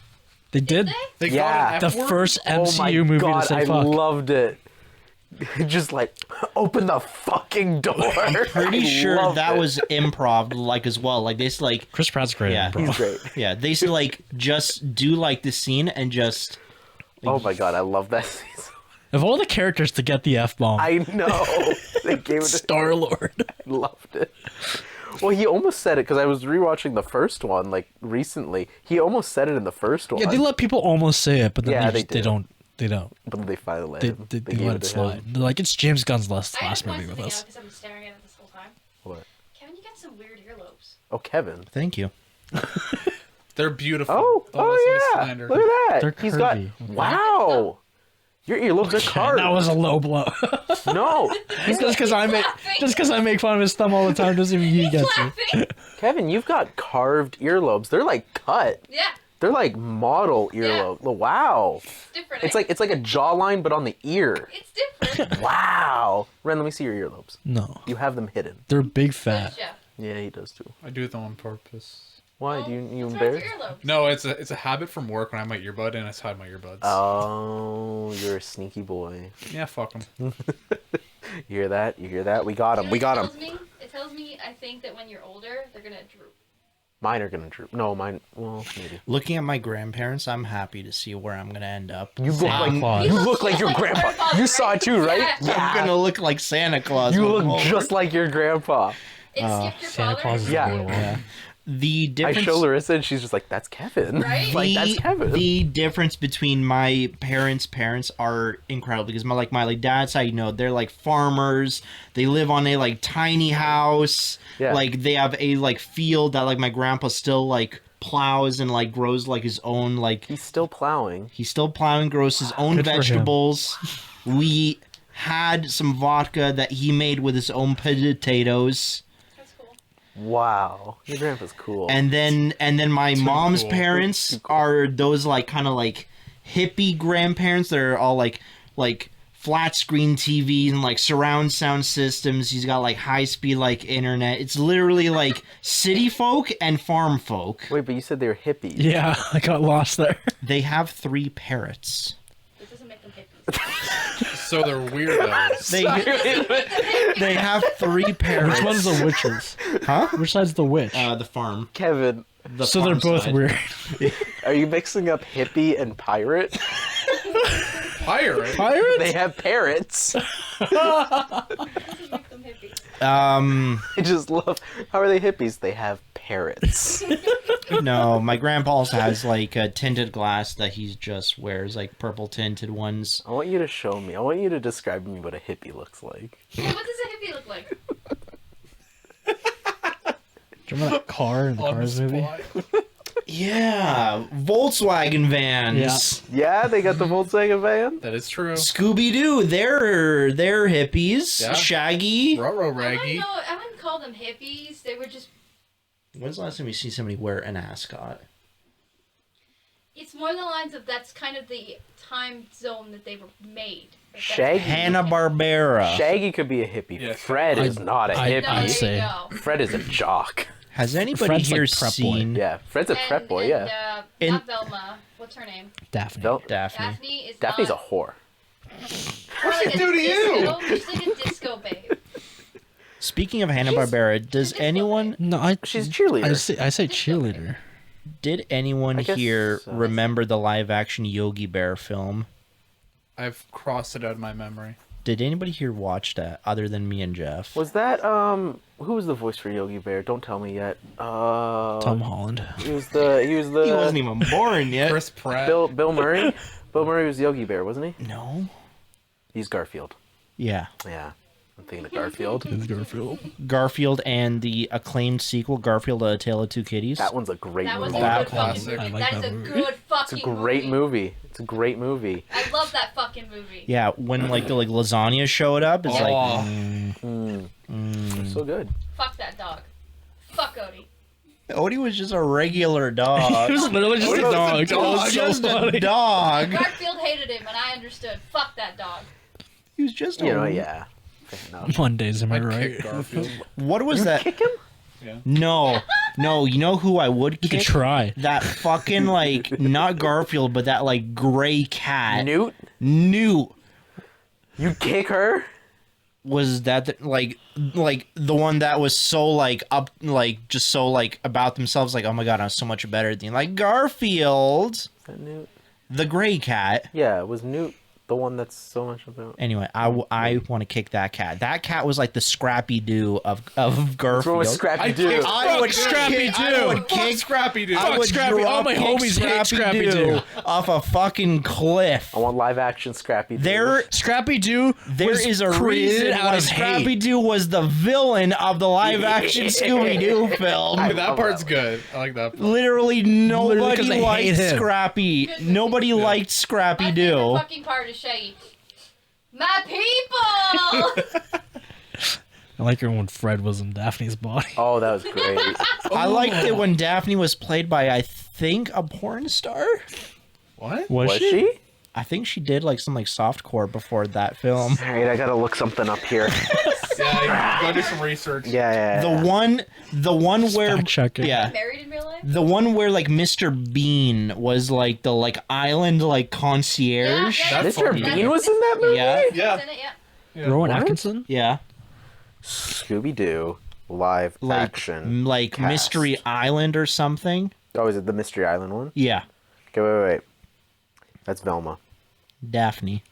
They did. They Yeah. got an The F-word? first Oh my MCU movie god, to say I fuck. loved it. Just like open the fucking door. pretty I sure loved that it. was improv like as well. Like they just like Chris Pratt's great. Yeah. bro. He's great. yeah, they used to like just do like the scene and just Oh my god, I love that season. Of all the characters to get the F bomb, I know. They gave it to Star Lord. I loved it. Well, he almost said it because I was rewatching the first one like recently. He almost said it in the first one. Yeah, they let people almost say it, but then Yeah, they they don't. They but then they finally let They, him. they, gave let it to slide. him. They're like, it's James Gunn's last I have to movie point with something us. out because I've been staring at it this whole time. What? Kevin, you got some weird earlobes. Oh, Kevin. thank you. They're beautiful. Oh, Don't listen to yeah. slander. Look at that. They're He's got. curvy. Wow. Your earlobes are carved. That was a low blow. No. He's just because I make fun of his thumb all the time doesn't mean he gets it. Laughing. Kevin, you've got carved earlobes. They're like cut. Yeah, They're like model earlobe. Wow. it's different. It's like a jawline, but on the ear. It's different. Wow. Ren, let me see your earlobes. No, You have them hidden. they're big Good fat. job. Yeah, he does too. I do them on purpose. Why? Well, Do you that's why it's embarrassed? earlobes. No, it's a habit from work when I have my earbud and I hide my earbuds. Oh, you're a sneaky boy. Yeah, fuck them. You hear that? You hear that? We got him. You know We got what him. It tells me, I think that when you're older, they're gonna droop. Mine are gonna droop. No, mine. Well, maybe. Looking at my grandparents, I'm happy to see where I'm gonna end up. You look Santa like Claus. you look like just your like your grandpa. grandfather, You saw right? it too, right? Yeah. I'm gonna look like Santa Claus. You when I'm look older. just like your grandpa. It skipped your Santa father. Claus is Yeah. adorable. Yeah. The I difference. show Larissa and she's just like, "That's Kevin." Right? Like that's Kevin. The difference between my parents' are incredible because my dad's side, they're like farmers. They live on a like tiny house. Yeah. Like they have a like field that like my grandpa still like plows and like grows like his own like He's still plowing. he's still plowing, grows his own Good for him. vegetables. We had some vodka that he made with his own potatoes. That's cool. Wow, your grandpa's cool. And then my mom's cool. parents Too cool. are those like kind of like hippie grandparents that are all like flat screen TVs and like surround sound systems. He's got like high speed like internet. It's literally like city folk and farm folk. Wait, but you said they were hippies. Yeah, I got lost there. They have 3 parrots. It doesn't make them hippies. So they're weirdos. They have 3 parrots. Which one's the witches? Huh? Which side's the witch? The farm. Kevin, The So they're farm both side. weird. are you mixing up hippie and pirate? Pirate. Pirates? They have parrots. It doesn't make them hippies. I just love. How are they hippies? They have parrots. No, my grandpa also has like a tinted glass that he just wears, like purple tinted ones. I want you to show me. I want you to describe to me what a hippie looks like. What does a hippie look like? Do you remember that car in the On the Cars movie? spot. Yeah, Volkswagen vans. Yeah, they got the Volkswagen van. That is true. Scooby Doo, they're hippies. Yeah. Shaggy. Ruh-roh, I Raggy. wouldn't call them hippies. They were just. When's the last time you see somebody wear an ascot? It's more the lines of that's kind of the time zone that they were made. Like, that's- Shaggy. Hanna-Barbera. Shaggy could be a hippie. Yes. Fred is not a I- hippie. No, I'd there you say- go. Fred is a jock. Has anybody Fred's like here prep boy. seen Yeah, Fred's a prep boy. Yeah. Not Velma. What's her name? Daphne. Daphne? Daphne is Daphne's a not. whore. What's she do to you? She's like a disco babe. Speaking of Hanna-Barbera, does she's a anyone No, She's a cheerleader. I say cheerleader. did anyone I guess here so. remember the live-action Yogi Bear film? I've crossed it out of my memory. Did anybody here watch that other than me and Jeff? Was that who was the voice for Yogi Bear? Don't tell me yet. Tom Holland. He was the He wasn't even born yet. Chris Pratt. Bill Murray. Bill Murray was Yogi Bear, wasn't he? No. He's Garfield. Yeah. Yeah, I'm thinking of Garfield. Garfield and the acclaimed sequel, Garfield: A Tale of Two Kitties. That one's a great That was movie. a That good fucking classic. movie. I like That is that a movie. good It's fucking a great movie. It's a great movie. I love that fucking movie. Yeah, when like the lasagna showed up, it's like Oh, So good. Fuck that dog. Fuck Odie. Odie was just a regular dog. It was literally just a What dog. was a That was dog? so just a funny. dog. Garfield hated him, and I understood. Fuck that dog. He was just a. You know, yeah. Fair enough. Mondays, am I I'd right? kick Garfield. What was that? Kick him? Yeah. No, you know who I would You could kick? try. That fucking like not Garfield, but that like gray cat. Newt? Newt You kick her? was that like the one that was so like up like just so like about themselves like, oh my god, I'm so much better than you. Like Garfield, Is that Newt? the gray cat. Yeah, it was Newt the one that's so much about. Anyway, I want to kick that cat. That cat was like the Scrappy Doo of What's wrong Garfield. with Scrappy I'd Doo? kick- I would Fuck Scrappy kick, I Doo. would Fuck kick Scrappy Doo. I Fuck would Scrappy. All drop my kick homies hate Scrappy Doo. off a fucking cliff. I want live action Scrappy Doo. There Scrappy Doo There is a created reason out why of Scrappy hate. Doo was the villain of the live-action Scooby-Doo film. That love part's that good. I like that part. Literally nobody 'cause they hate liked him. Scrappy. Good Nobody movie. liked My Scrappy favorite Doo. fucking part is Shaggy. My people! I like it when Fred was in Daphne's body. Oh, that was great. I liked it when Daphne was played by, I think, a porn star. What? Was she? I think she did like some like softcore before that film. All right, I gotta look something up here. Yeah, go do some research. Yeah. The one where Fact checker. yeah, Married in real life? The one where like Mr. Bean was like the like island like concierge. Yeah, That's Mr. fucking Bean was in that movie? Yeah. Yeah. Isn't it? Yeah. Rowan What? Atkinson? Yeah. Scooby-Doo live Like action. like cast. Mystery Island or something. Oh, is it the Mystery Island one? Yeah. Okay, wait. That's Velma. Daphne.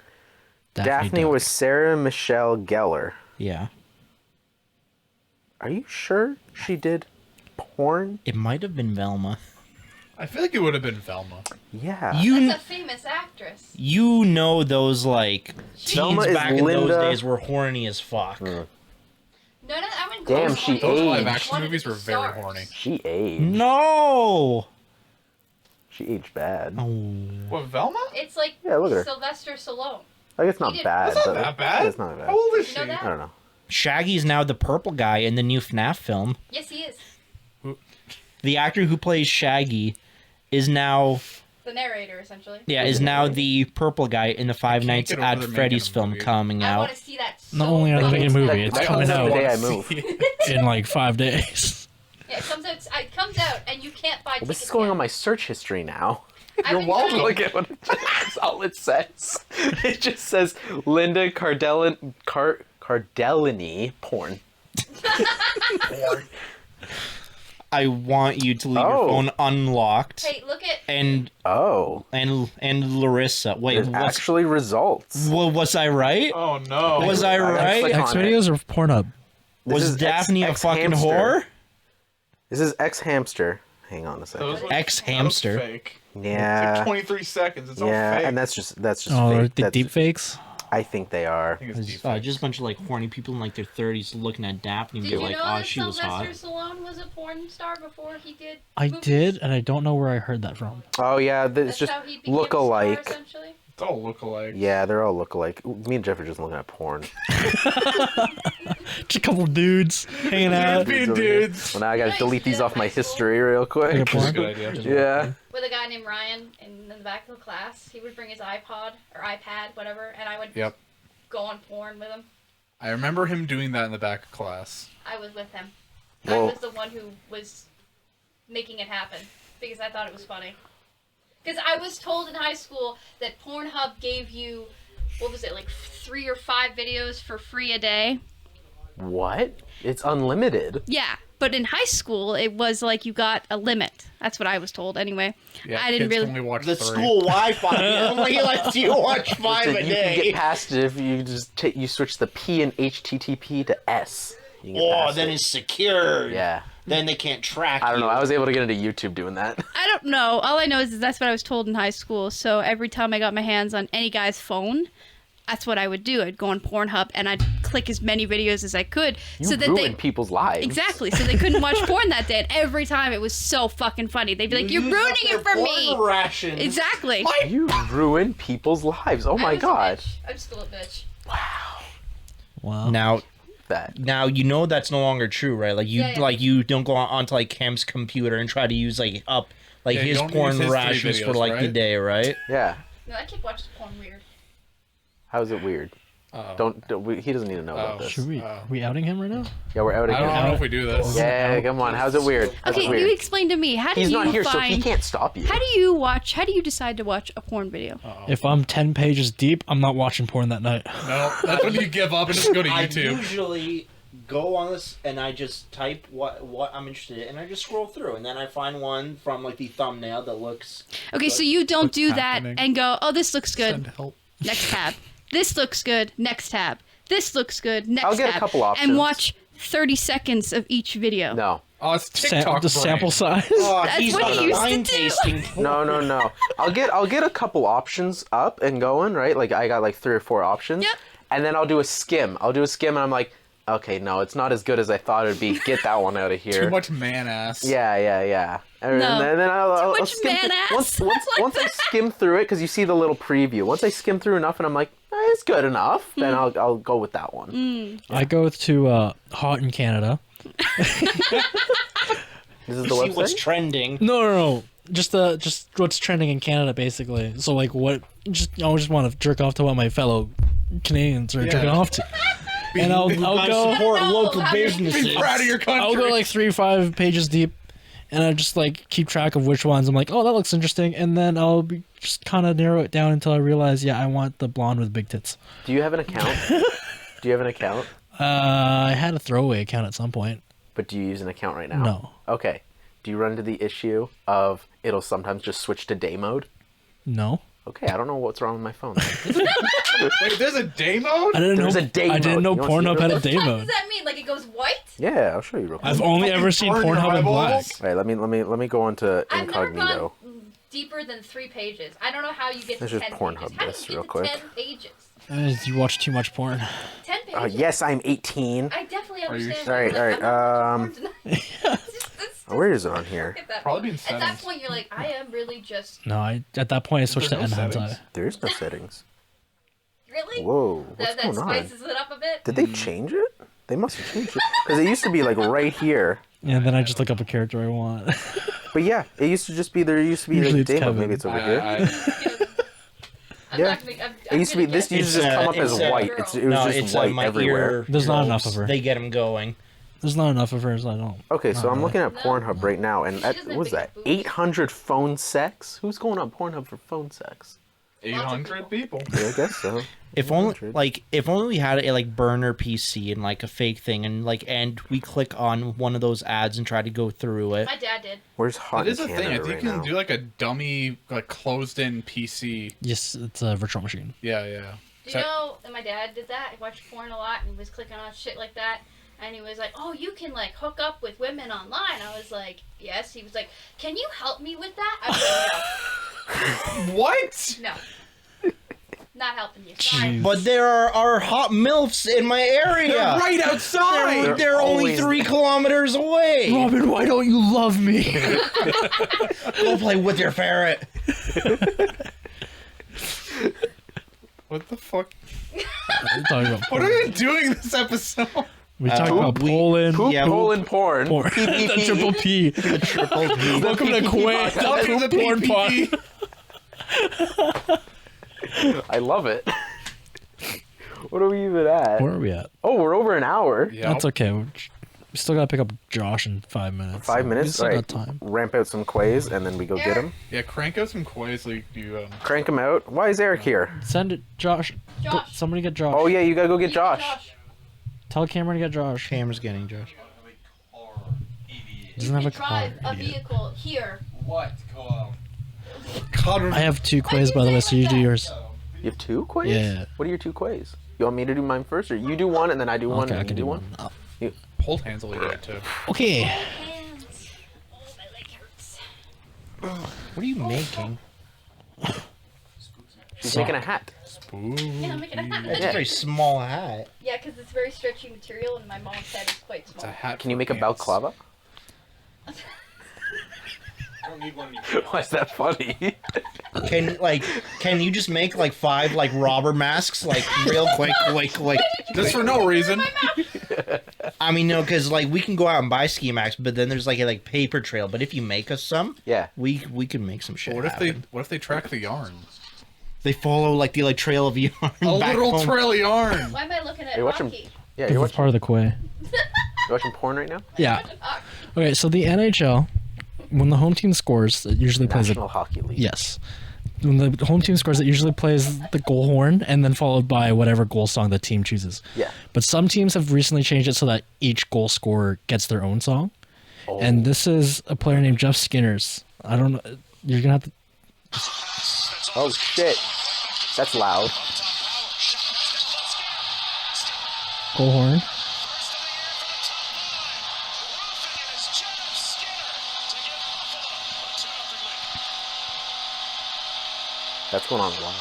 Daphne Duck. was Sarah Michelle Gellar. Yeah. Are you sure she did porn? It might have been Velma. I feel like it would have been Velma. Yeah. That's a famous actress. You know those like Velma teens is back in Linda. those days were horny as fuck. No, I wouldn't Damn, go she horny. aged. Those live action One of movies the were very stars. horny. She aged. No. She aged bad. Oh. What, Velma? It's like Yeah, look at her. Sylvester Stallone. Like, it's not He did- bad. That's not but that bad. It's not bad. How old is she? You know that? I don't know. Shaggy's now the purple guy in the new FNAF film. Yes, he is. The actor who plays Shaggy is now The narrator, essentially. is now the purple guy in the Five can't Nights get over at they're Freddy's making a film movie. coming I out. want to see that so Not only are they making a movie, it's I coming also out the day I wanna move. see in like 5 days. Yeah, it comes out, and you can't buy Well, tickets. this is going yet. on my search history now. I've You're been welcome. trying- Look at what that's all it says. It just says Linda Cardellini porn. I want you to leave your Oh. phone unlocked. Hey, look at. And Oh, Larissa. Wait, there's actually results. was I right? Oh no. Was I right? click on X it. videos or Pornhub? This Was is Daphne a fucking X-Hamster. whore? This is X Hamster. Hang on a second. Those were- Ex-hamster. that was fake. It Yeah, took 23 seconds. It's all yeah, fake. and that's just Oh, are fake. they That's- deep fakes? I think they are. I think it's deep. Just a bunch of like horny people in like their 30s looking at Daphne and Did be you like, know "Oh, that she was hot." Sylvester Stallone was a porn star before he did? I movies? did, and I don't know where I heard that from. Oh yeah, it's That's just how he became look a star, alike. essentially. It's all lookalikes. Yeah, they're all look alike. Me and Jeff are just looking at porn. Just a couple dudes hanging out. Being dudes. Well, now I gotta Nice, delete these yeah, off my high school. history real quick. Yeah, That's a good idea. Yeah. With a guy named Ryan in the back of the class. He would bring his iPod or iPad, whatever, and I would Yep. go on porn with him. I remember him doing that in the back of class. I was with him. Well- I was the one who was making it happen because I thought it was funny. Because I was told in high school that Pornhub gave you, what was it, like 3 or 5 videos for free a day? What? It's unlimited. Yeah, but in high school it was like you got a limit. That's what I was told anyway. Yeah, I didn't kids really. only watch The 3. school Wi-Fi only lets you watch 5 So a you can day. get past it if you just you switch the P in HTTP to S. You can get Oh, past then it. it's secure. Yeah. Then they can't track I don't know. you. I was able to get into YouTube doing that. I don't know. All I know is that's what I was told in high school. So every time I got my hands on any guy's phone, that's what I would do. I'd go on Pornhub and I'd click as many videos as I could, You so that ruin they people's lives. exactly so they couldn't watch porn that day. And every time it was so fucking funny. They'd be like, "You're Use up ruining their it for me." porn ration. Exactly. You ruin people's lives. Oh I my was a god. bitch. I'm still a bitch. Wow. Now you know that's no longer true, right? Like you Yeah, yeah. like you don't go onto like Cam's computer and try to use like Yeah, you his don't porn use his 3 rations for videos, like the right? day, right? Yeah. No, that kid watches porn weird. How is it weird? Uh-oh. He doesn't need to know about Oh. this. Should we? we outing him right now? Yeah, we're out I again. don't know if we do this. Yeah, come on. How's it weird? How's Okay, it weird? you explain to me. How do He's you not here, so find? he can't stop you. How do you decide to watch a porn video? If I'm 10 pages deep, I'm not watching porn that night. No, that's when you give up and just go to I YouTube. usually go on this and I just type what I'm interested in and I just scroll through and then I find one from like the thumbnail that looks Okay, so you don't What's do that happening? and go, "Oh, this looks good." Send help. Next tab. This looks good. Next tab. This looks good. Next I'll get a tab. couple options. And watch 30 seconds of each video. No. Oh, it's TikTok The brain. sample size. oh, That's he's what on he a used to wine do. tasting porn. No. I'll get a couple options up and going, right? Like I got like 3 or 4 options. Yep. And then I'll do a skim. And I'm like, okay, no, it's not as good as I thought it'd be. Get that one out of here. Too much man ass. Yeah. And No. then I'll much skim man ass. Once I skim through it, because you see the little preview. Once I skim through enough, and I'm like, it's good enough. Then I'll go with that one. I go to Hot in Canada. This is the See what's website. trending. No. Just what's trending in Canada, basically. So like, I just want to jerk off to what my fellow Canadians are Yeah. jerking off to. And I'll Gotta go. support No, local how do you businesses. Be proud of your country. I'll go like 3-5 pages deep, and I just like keep track of which ones I'm like, oh, that looks interesting, and then I'll just kind of narrow it down until I realize, yeah, I want the blonde with big tits. Do you have an account? Do you have an account? I had a throwaway account at some point. But do you use an account right now? No. Okay. Do you run into the issue of it'll sometimes just switch to day mode? No. Okay, I don't know what's wrong with my phone. Wait, there's a day mode? I didn't There's know. a day I didn't know mode. You wanna see Pornhub it had a real day What mode. does that mean? Like it goes white? Yeah, I'll show you real quick. I've only ever seen burn your Pornhub in black. eyeballs? All right, let me go on to I've never incognito. gone deeper than 3 pages. I don't know how you get Let's to just 10 Pornhub pages. How do this you real get quick. to 10 pages? You watch too much porn. 10 pages? Yes, I'm 18. I definitely you understand. sure? Alright, I'm not watching porn tonight. Where is it on here? Look at that. Probably be in At that settings. point, you're like, I am really just... No, at that point I switched to There's no N hentai. settings. There is no settings. Really? Whoa, what's That going on? spices it up a bit? Did they change it? They must have changed it. Because it used to be like right here. And then I just look up a character I want. But yeah, it used to just be, there used to be Usually like it's day mode. Kevin. Maybe it's over here. I'm Yeah. not gonna, It used to be, this used to just come up as white. It was just white everywhere. There's not enough of her. They get them going. There's not enough of hers. I don't. Okay, so Not I'm really. looking at No. Pornhub right now, and She that, doesn't what have was big that? boobs. 800 phone sex? Who's going on Pornhub for phone sex? 800 people. Yeah, I guess so. If only 800. if only we had a like burner PC and like a fake thing and we click on one of those ads and try to go through it. My dad did. Where's Hot That is in a thing. Canada I think right you can now? do like a dummy, like closed-in PC. Yes, it's a virtual machine. Yeah, yeah. Do you know that my dad did that? He watched porn a lot and he was clicking on shit like that. And he was like, oh, you can like hook up with women online. I was like, yes. He was like, can you help me with that? I was What? like, no. Not helping you. Sorry. Jeez. But there are hot milfs in my area. They're right outside. They're They're only always 3 kilometers away. Robyn, why don't you love me? Go play with your ferret. What the fuck? We're talking about What porn. are we doing this episode? We talking about Poland. Poop, Yeah, hole, and porn. Porn. The triple P. Triple P. Welcome to Quey. Welcome to The porn PPP. pod. I love it. What are we even at? Where are we at? Oh, we're over an hour. Yeah. That's okay. We still gotta pick up Josh in 5 minutes. 5 so minutes? We still Alright. got time. Ramp out some quays and then we go get them. Yeah, crank out some Quays like you. Crank them out. Why is Eric here? Send it, Josh. Go- Josh. somebody get Josh. Oh yeah, you gotta go get Josh. Tell Cameron to get Josh. Cameron's getting Josh. He doesn't have a car. drive a idiot. vehicle here. What? God, I have 2 Quays, by the way, so you do yours. You have 2 quays? Yeah. What are your 2 quays? You want me to do mine first, or you do one and then I do one Okay, and I you can do do one? one. hold hands will lead it too. Okay. Hands. Oh, my leg hurts. What are you making? She's making a hat. Yeah, I'm making a hat. That's Yeah. a very small hat. Yeah, because it's very stretchy material and my mom's head is quite It's a small. hat. Can you for make a pants. balaclava? I don't need one of you. Why is that funny? Can you just make like 5 like robber masks like real quick? Just for no reason. I mean, no, because like we can go out and buy ski masks, but then there's like a paper trail. But if you make us some, Yeah. we can make some shit. What if happen. they track the yarn? They follow like the trail of yarn A back literal home. trail of yarn. Why am I looking at Hey, watch him. hockey? Yeah, This you're is part of the Quey. watching porn right now? Yeah. Okay, so the NHL, when the home team scores, it usually plays National a Hockey League. yes. When the home team scores, it usually plays the goal horn and then followed by whatever goal song the team chooses. Yeah. But some teams have recently changed it so that each goal scorer gets their own song. Oh. And this is a player named Jeff Skinners. I don't know. You're gonna have to. Oh shit. That's loud. Goal horn. That's going on loud.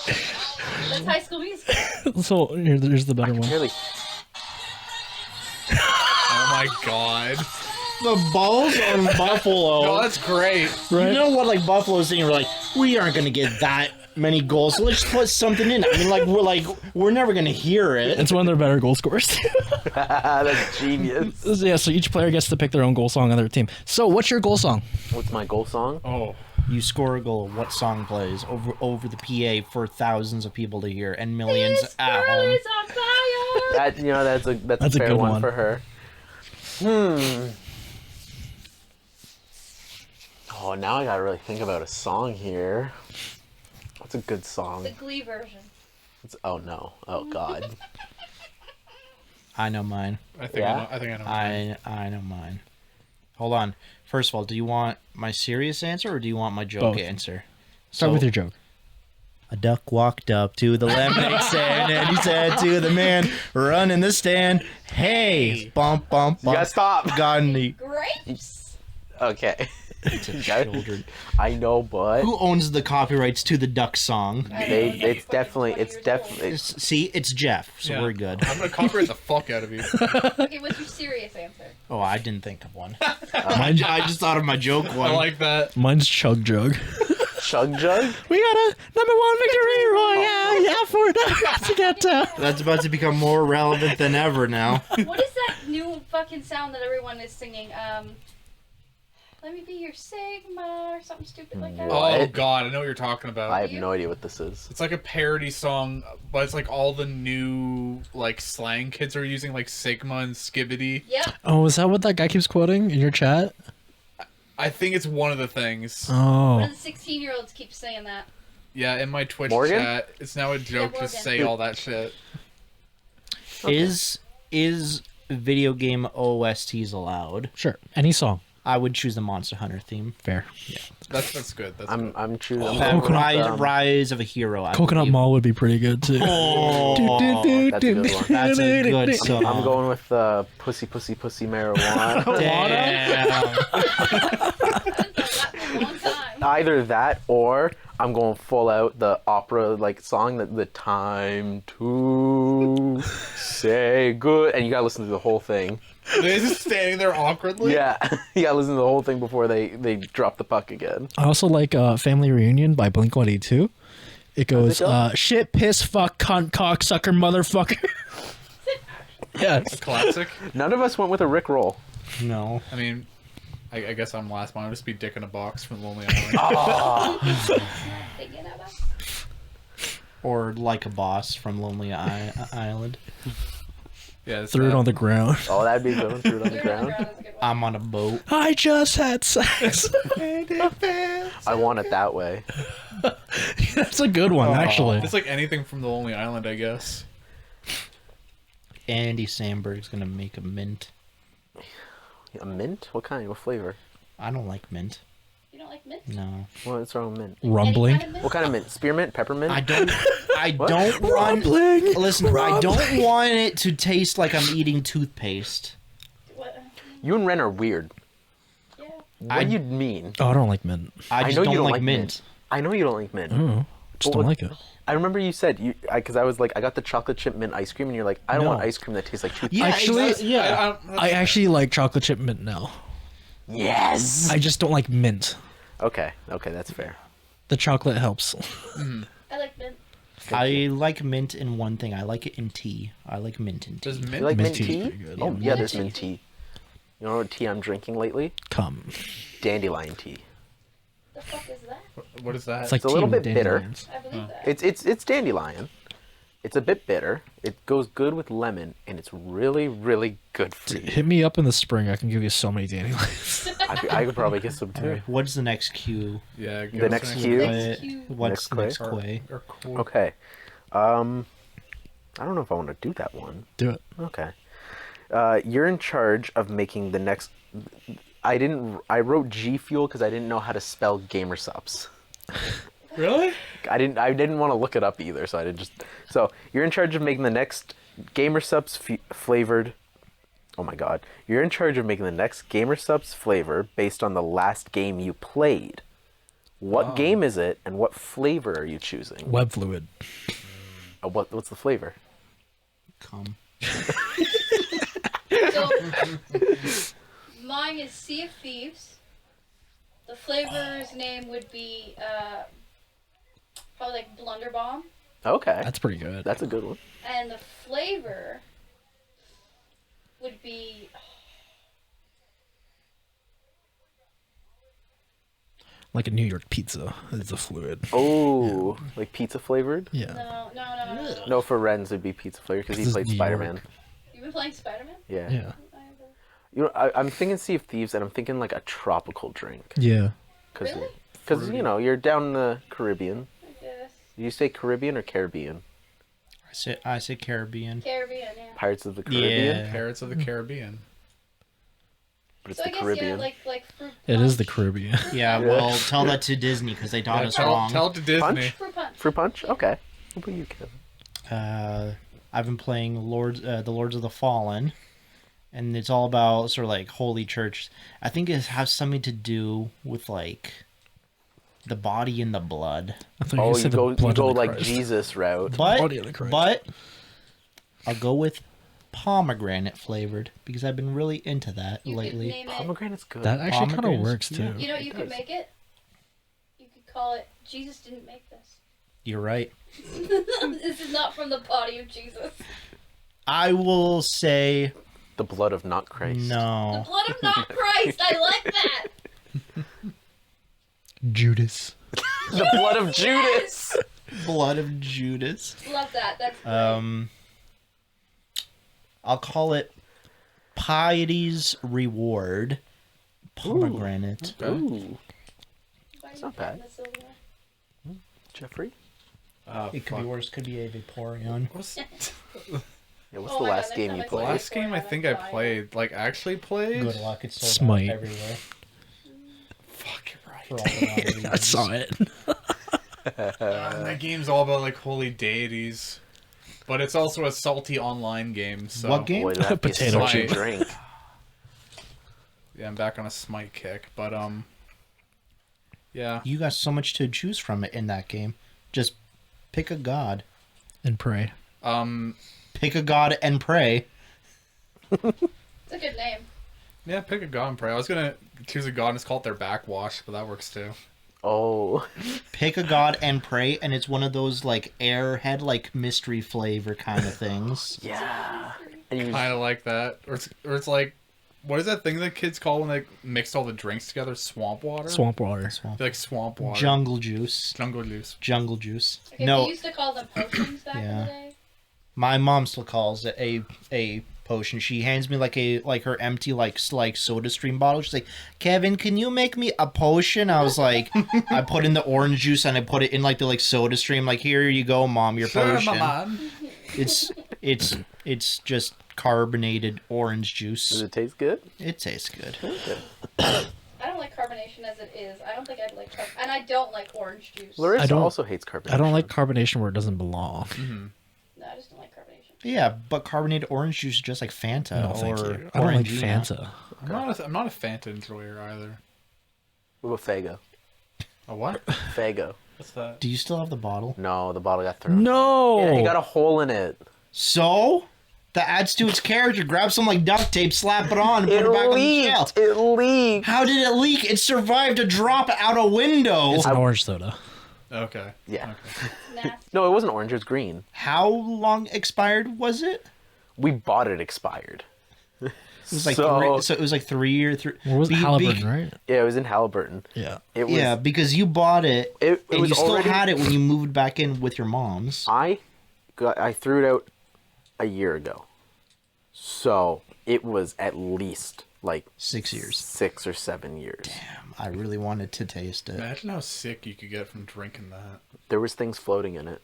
That's High School Musical. So here's the better one. Really? Oh my god. The balls on Buffalo. No, that's great. Right? You know what, like Buffalo's saying, we're like, we aren't gonna get that many goals. So let's just put something in. I mean, we're never gonna hear it. It's one of their better goal scorers. That's genius. Yeah, so each player gets to pick their own goal song on their team. So, what's your goal song? What's my goal song? Oh. you score a goal, what song plays over the PA for thousands of people to hear and millions This at girl home? is on fire. That that's a a fair good one one. for her. Oh, now I gotta really think about a song here. What's a good song? The Glee version. Oh no! Oh god! I know mine. I think Yeah? I know. I know mine. Hold on. First of all, do you want my serious answer or do you want my joke Both. answer? Start with your joke. A duck walked up to the lemonade stand and he said to the man running the stand, "Hey, bump, bump, You gotta bump, stop. got any Grapes. Okay. children?" I know, but Who owns the copyrights to the duck song? it's definitely. See, it's Jeff, so Yeah. we're good. I'm gonna copyright the fuck out of you. Okay, what's your serious answer? Oh, I didn't think of one. I just thought of my joke one. I like that. Mine's Chug Jug. Chug Jug. We got a #1 victory royale. Yeah, for to get down. That's about to become more relevant than ever now. What is that new fucking sound that everyone is singing? Let me be your Sigma or something stupid like that. What? Oh god, I know what you're talking about. I have no idea what this is. It's like a parody song, but it's like all the new like slang kids are using, like Sigma and Skibbity. Yep. Oh, is that what that guy keeps quoting in your chat? I think it's one of the things. One Oh, of the 16-year-olds keeps saying that. Yeah, in my Twitch Morgan? chat, it's now a joke to Morgan. say all that shit. Is video game OSTs allowed? sure. Any song. I would choose the Monster Hunter theme. Fair. That's good. That's good. I'm choosing. I'm That going with, Rise of a Hero. I Coconut believe. Mall would be pretty good too. Oh, That's a good one. that's a good song. I'm going with Pussy Pussy Pussy Marijuana. Damn. That for a long time. Either that or I'm going full out the opera like song that the time to say good, and you gotta listen to the whole thing. They're just standing there awkwardly. Yeah, you gotta listen to the whole thing before they drop the puck again. I also like Family Reunion by Blink-182. It goes, go? shit, piss, fuck, cunt, cocksucker, motherfucker. Yes. Classic. None of us went with a Rick roll. No. I mean, I guess I'm last one. I'll just be Dick in a Box from Lonely Island. Thinking about. Or Like a Boss from Lonely Island. Yeah, it's Threw it that. on the ground. Oh, that'd be a good one. Threw it on the ground. Is a good one. I'm on a boat. I just had sex. I want it that way. That's a good one, actually. It's like anything from the Lonely Island, I guess. Andy Samberg's gonna make a mint. A mint? What kind? What flavor? I don't like mint. You don't like mint? No. What's wrong with mint? Rumbling. Any kind of mint? What kind of mint? Spearmint? Peppermint? I don't What? want Rumbling. Listen, I don't want it to taste like I'm eating toothpaste. What? You and Ren are weird. Yeah. What do you mean? Oh, I don't like mint. I just know don't, you don't like like mint. I know you don't like mint. Oh, just don't what- like it. I remember you said because I was like I got the chocolate chip mint ice cream and you're like I don't No. want ice cream that tastes like toothpaste. Yeah, Actually, yeah. I actually like chocolate chip mint now. Yes. I just don't like mint. Okay, that's fair. The chocolate helps. I like mint. I like mint in one thing. I like it in tea. I like mint in tea. Does mint? You like mint Mint tea tea? is pretty good. Oh Yeah, yeah, mint there's tea. mint tea. You know what tea I'm drinking lately? Come. Dandelion tea. The fuck is that? What is that? It's like It's a little tea with bit bitter. dandelions. I believe that. It's dandelion. It's a bit bitter. It goes good with lemon, and it's really, really good for you. Hit me up in the spring. I can give you so many dandelions. I could probably get some All too. right, what's the next cue? Yeah. The next cue? Next cue. What's the Next next quay? Or cool. Okay. I don't know if I want to do that one. Do it. Okay. You're in charge of making the next. I wrote G Fuel because I didn't know how to spell gamer subs. Really? I didn't want to look it up either, so I did just. So you're in charge of making the next gamer subs flavored. Oh my god! You're in charge of making the next gamer subs flavor based on the last game you played. What game is it, and what flavor are you choosing? Web fluid. What's the flavor? Come. So, mine is Sea of Thieves. The flavor's name would be probably like Blunderbomb. Okay, That's pretty good. that's a good one. And the flavor would be Like a New York pizza is a fluid. Oh, like pizza flavored? Yeah. No. No, for Renz it'd be pizza flavored because he This is played New Spider-Man. York. You've been playing Spider-Man? Yeah. Yeah. You know, I'm thinking Sea of Thieves, and I'm thinking like a tropical drink. Yeah. Really? Because you know you're down in the Caribbean. I guess. You say Caribbean or Caribbean? I say Caribbean. Caribbean, yeah. Pirates of the Caribbean. Yeah. Pirates of the Caribbean. But it's So I the guess, Caribbean. yeah, like fruit It is the punch. Caribbean. Yeah, well, tell that to Disney because they taught Yeah, us tell, wrong. tell it to Disney. Punch? Fruit punch. Fruit punch? Okay. What about you, Kevin? I've been playing the Lords of the Fallen, and it's all about sort of like Holy Church. I think it has something to do with like the body and the blood. I thought Oh, you said the go, you blood go of the like Christ. Jesus route. Body of the Christ. But I'll go with pomegranate flavored because I've been really into that You could lately. name it. Pomegranate's good. That actually kind of Pomegranates, works too. yeah. You know what you could make it? You could call it Jesus didn't make this. You're right. This is not from the body of Jesus. I will say The blood of not Christ. The no. blood of not Christ. I like that. Judas. The blood of Judas. Blood of Judas. Love that. That's great. I'll call it Piety's Reward. Pomegranate. Ooh, Why are you not getting bad. the silverware? Jeffrey. It could be worse. Could be a Vaporeon. What's Yeah, what's Oh the my last God, game next you time the I played? last game I think I played? Like actually played? Good luck. It's sold Smite. out everywhere. Fuck, you're right. For all the wrong reasons. I saw it. That game's all about like holy deities, but it's also a salty online game. So What game? Boy, that'd be a Potato salty chip. drink. Yeah, I'm back on a Smite kick, but yeah. You got so much to choose from in that game. Just pick a god. And pray. Pick a god and pray. It's a good name. Yeah, pick a god and pray. I was gonna choose a god and it's called their backwash, but that works too. Oh, Pick a god and pray, and it's one of those like airhead, like mystery flavor kind of things. yeah. And you Kind of like that, or it's like, what is that thing that kids call when they mixed all the drinks together? Swamp water. Swamp water. Like swamp water. Jungle juice. Jungle juice. Jungle juice. Okay, No, we used to call them potions back in Yeah. the day. my mom still calls it a potion. She hands me like her empty like soda stream bottle. She's like, Kevin, can you make me a potion? I was like, I put in the orange juice and I put it in like the like soda stream. Like, here you go, mom, your Sure, potion. my man. It's just carbonated orange Does juice. it taste good? It tastes good. I don't like carbonation as it is. I don't think I'd like and I don't like orange juice. Larissa I don't- also hates carbonation. I don't like carbonation where it doesn't belong. No, I just don't like carbonation. Yeah, but carbonated orange juice is just like Fanta No, thank or you. I don't like Orangina. Fanta. I'm not a Fanta enjoyer either. What about Fago? A what? Fago. What's that? Do you still have the bottle? No, the bottle got thrown. No. Yeah, he got a hole in it. So that adds to its character. Grab some like duct tape, slap it on, and put It it back on the shelf. leaked. It leaked. How did it leak? It survived a drop out a window. It's an orange soda. Okay. Yeah. Nasty. No, it wasn't orange. It was green. How long expired was it? We bought it expired. It was like So- so it was like 3 or 3. What was it? Halliburton, right? Yeah, it was in Halliburton. Yeah. It was. Yeah, because you bought it, It and was you still already. had it when you moved back in with your mom's. I threw it out a year ago, so it was at least like 6 years. 6 or 7 years. I really wanted to taste it. Imagine how sick you could get from drinking that. There was things floating in it,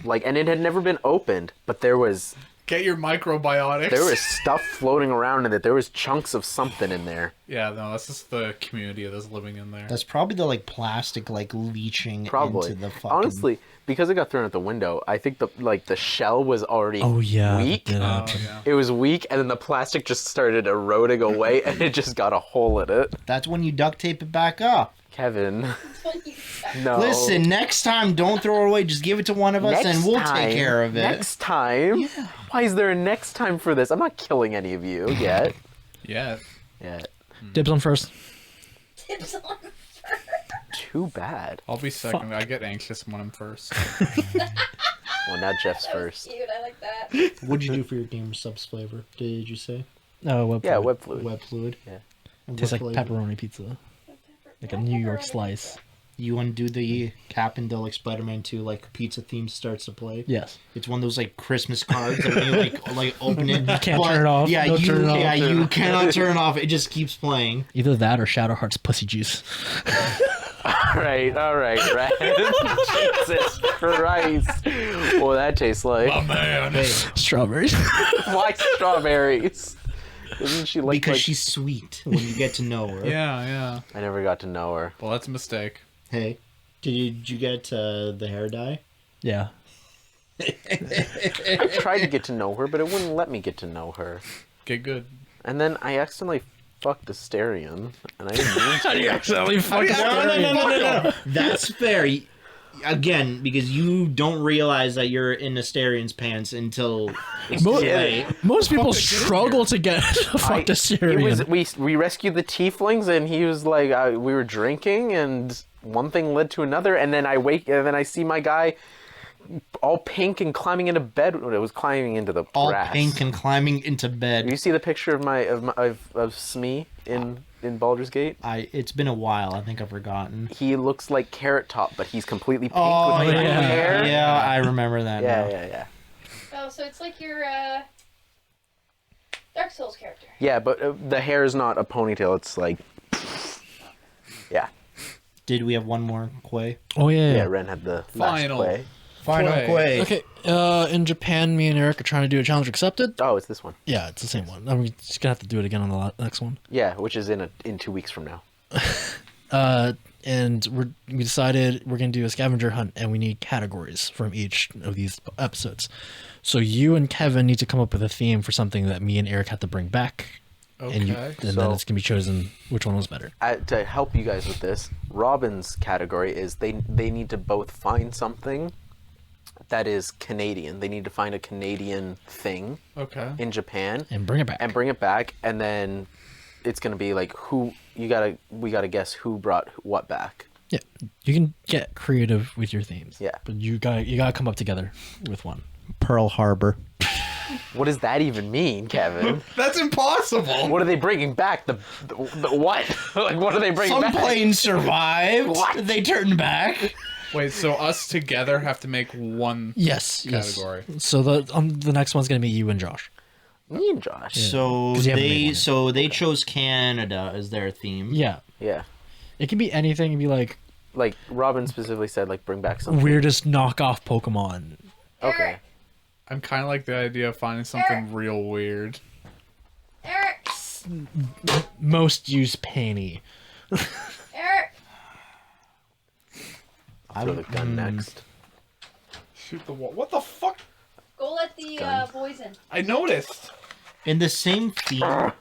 like, and it had never been opened, but there was Get your microbiotics. stuff floating around in it. There was chunks of something in there. Yeah, no, that's just the community that's living in there. That's probably the like plastic like leaching Probably. into the fucking. Honestly, because it got thrown out the window, I think the shell was already Oh yeah. that weak. did Oh, happen. yeah. It was weak, and then the plastic just started eroding away, and it just got a hole in it. That's when you duct tape it back up. Kevin, That's what you said. no. Listen, next time, don't throw it away. Just give it to one of us, and we'll take care of it. Next time? Why is there a next time for this? I'm not killing any of you yet. Yeah. Yet. Dibs on first. Tips on. Too bad. I'll be second. I get anxious when I'm first. Well, now Jeff's That was first. cute. I like that. What'd you do for your gamer subs flavor? Did you say Oh, web Yeah, fluid. web fluid. web fluid? Yeah. And Tastes what like flavor? pepperoni pizza. like a New York slice. You want to do the Captain like Spider-Man 2 like pizza theme starts to play? Yes. It's one of those like Christmas cards that when you like open it, you can't turn it off. Yeah, Don't turn it off. yeah, you cannot turn it off. It just keeps playing. Either that or Shadowheart's pussy juice. All right, Red. Jesus Christ. What that tastes like? Oh man. Strawberries. Why strawberries? Isn't she like Because she's sweet when you get to know her. Yeah. I never got to know her. Well, that's a mistake. Hey, did you get the hair dye? Yeah. I tried to get to know her, but it wouldn't let me get to know her. Get good. And then I accidentally fucked *𝓟ở𝓻𝓷, and I didn't mean to. accidentally fucking No. That's fair. Again, because you don't realize that you're in Asterian's pants until it's too late. Most people struggle to get to fuck the Syrian. We rescued the tieflings, and he was like, we were drinking, and one thing led to another, and then I see my guy all pink and climbing into bed. It was climbing into the All grass. pink and climbing into bed. You see the picture of Smee in Baldur's Gate? It's been a while. I think I've forgotten. He looks like Carrot Top, but he's completely pink Oh with green yeah, hair. yeah, I remember that. now. Yeah. Oh, so it's like your Dark Souls character. Yeah, but the hair is not a ponytail. It's like, yeah. Did we have one more Quey? Oh yeah. Yeah, Ren had the Final. last play. Final Quey. Quey. Okay. In Japan, me and Eric are trying to do a challenge accepted. Oh, it's this one. Yeah, it's the same one. I'm just gonna have to do it again on the next one. Yeah, which is in 2 weeks from now. And we decided we're gonna do a scavenger hunt, and we need categories from each of these episodes. So you and Kevin need to come up with a theme for something that me and Eric have to bring back. Okay. And then So- it's gonna be chosen which one was better. To help you guys with this, Robyn's category is they need to both find something that is Canadian. They need to find a Canadian thing Okay. in Japan And bring it back. and bring it back, and then it's gonna be like we gotta guess who brought what back. Yeah, you can get creative with your themes. Yeah. but you gotta come up together with one. Pearl Harbor. What does that even mean, Kevin? That's impossible. What are they bringing back? The what? Like, what are they bringing Some back? planes survived. What? They turned back. Wait, so us together have to make one Yes. category. Yes. So the next one's gonna be you and Josh. Me and Josh. So 'Cause you haven't made one yet. they chose Canada as their theme. Yeah. Yeah. It can be anything. It'd be like Like Robyn specifically said, like bring back something. weirdest knockoff Pokemon. Okay. I'm kind of like the idea of finding something real weird. Eric! Most used panty. Eric! I'll throw the gun next. Shoot the wall. What the fuck? Go let the boys in. I noticed. In the same theme.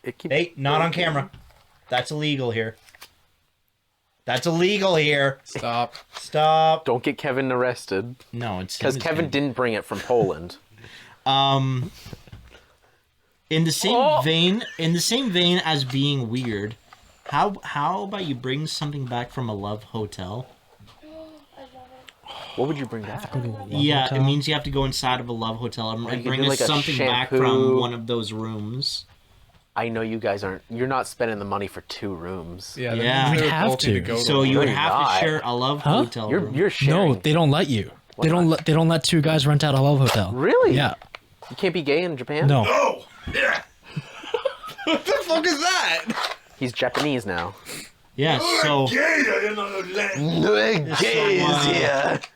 It keeps. Hey, not on camera. That's illegal here. That's illegal here. Stop. Stop. Don't get Kevin arrested No, it's because Kevin didn't bring it from Poland. In the same vein as being weird, how about you bring something back from a love hotel? What would you bring back? Yeah, it means you have to go inside of a love hotel and you could bring do, us like, a something back shampoo. from one of those rooms. I know you guys aren't. You're not spending the money for 2 rooms. Yeah, that Yeah. means We'd they would have both need to. go to So one. you would you're have not. to share a love hotel room. You're sharing. No, they don't let you. They don't let 2 guys rent out a love hotel. Really? Yeah. You can't be gay in Japan. No. What the fuck is that? He's Japanese now. Yeah, so Gays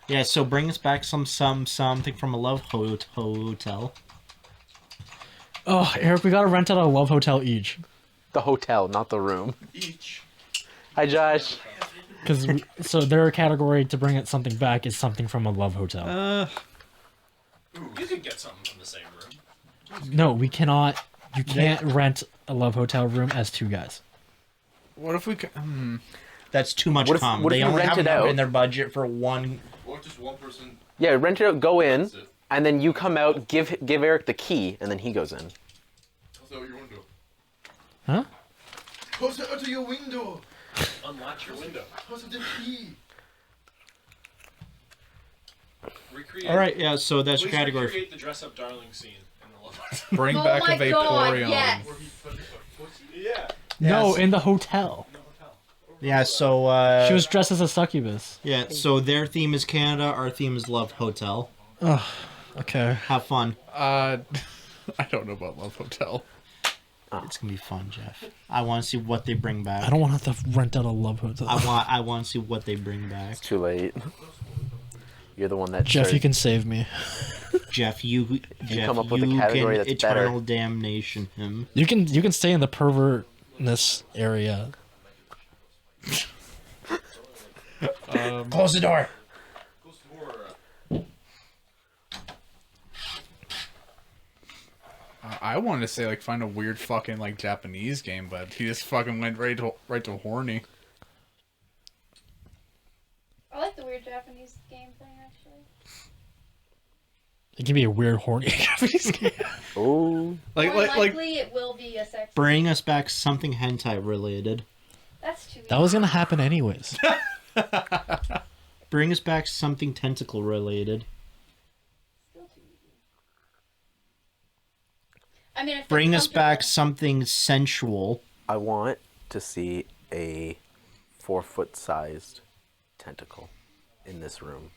yeah, so bring us back something from a love hotel. Oh, Eric, we gotta rent out a love hotel each. The hotel, not the room. Each. Hi, Josh. So their category to bring it something back is something from a love hotel. Ooh, you could get something from the same room. No, we cannot. You can't rent a love hotel room as 2 guys. What if we can? That's too much What if- com. what if They you only rent have it enough out? in their budget for one. Or just one person. Yeah, rent it out, go in, That's it. and then you come out, give Eric the key, and then he goes in. Close out your window. Huh? Close out your window. Unlatch your window. Close the key. Recreate. All right, yeah. So that's your Please category. recreate the dress-up darling scene in the love hotel. Bring Oh back my a God, Vaporeon. yes. Where he put a pussy? Yeah. No, Yes. in the hotel. In the hotel. Yeah, so She was dressed as a succubus. yeah, so their theme is Canada, our theme is Love Hotel. Oh, okay. Have fun. I don't know about Love Hotel. It's gonna be fun, Jeff. I want to see what they bring back. I don't want to have to rent out a love hotel. I want to see what they bring back. Too late. You're the one that. Jeff, started- you can save me. Jeff, you come up with a category can that's better. eternal damnation him. You can stay in the pervertness area. Close the door. I wanted to say like find a weird fucking like Japanese game, but he just fucking went right to horny. I like the weird Japanese game thing, actually. It can be a weird horny Japanese game. Oh. Like More like likely, it will be a sex. Bring us back something hentai related. That's too. That was gonna happen anyways. Bring us back something tentacle related. Still too easy. I mean, if Bring they're us back comfortable- something sensual. I want to see a 4-foot-sized tentacle in this room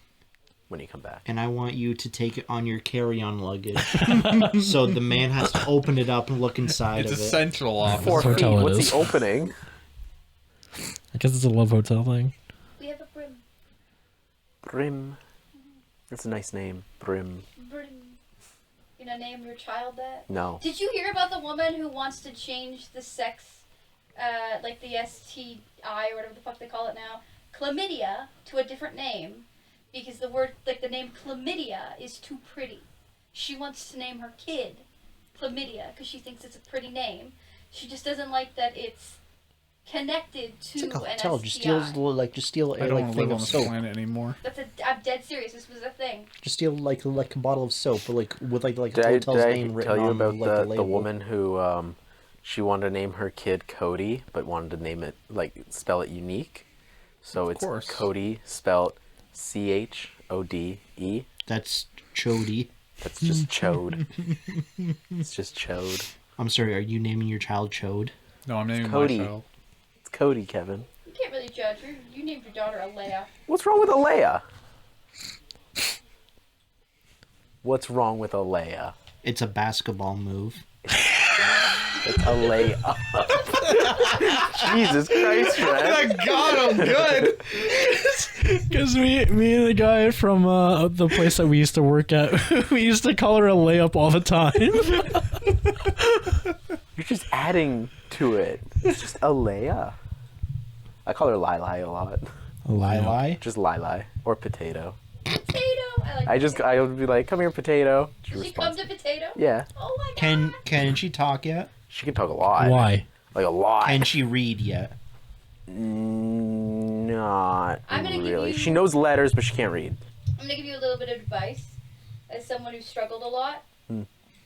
when you come back. And I want you to take it on your carry-on luggage. So the man has to open it up and look inside it's of it. essential office. 4 feet. hotel it What's is. the opening? I guess it's a love hotel thing. We have a brim. Brim. That's a nice name. Brim. Brim. You know, name your child that. No. Did you hear about the woman who wants to change the sex, like the STI or whatever the fuck they call it now, chlamydia, to a different name, because the word, like the name chlamydia, is too pretty. She wants to name her kid chlamydia because she thinks it's a pretty name. She just doesn't like that it's connected to It's like a an hotel. STI. Just steal I a don't like want to thing live on of this soap. planet anymore. I'm dead serious. This was a thing. Just steal like a bottle of soap, or like with like a Did I hotel's name written tell you on about like, the label. woman who she wanted to name her kid Cody, but wanted to name it spell it unique? So it's course. Cody spelled CHODE. That's Chody. That's just chode. It's just chode. I'm sorry. Are you naming your child Chode? No, I'm naming Cody. my child. It's Cody, Kevin. You can't really judge. You named your daughter Alea. What's wrong with Alea? What's wrong with Alea? It's a basketball move. It's Alea. Jesus Christ, man. God, I'm good. Because me and the guy from the place that we used to work at, we used to call her a layup all the time. You're just adding to it. It's just Alea. I call her Lili a lot. Lili. Just Lili. Or Potato. Potato. I would be like, come here, Potato. She Did she come responds. to potato? Yeah. Oh my god. Can she talk yet? She can talk a lot. Why? Like a lot. Can she read yet? Not I'm gonna give really. you- She knows letters, but she can't read. I'm gonna give you a little bit of advice as someone who struggled a lot.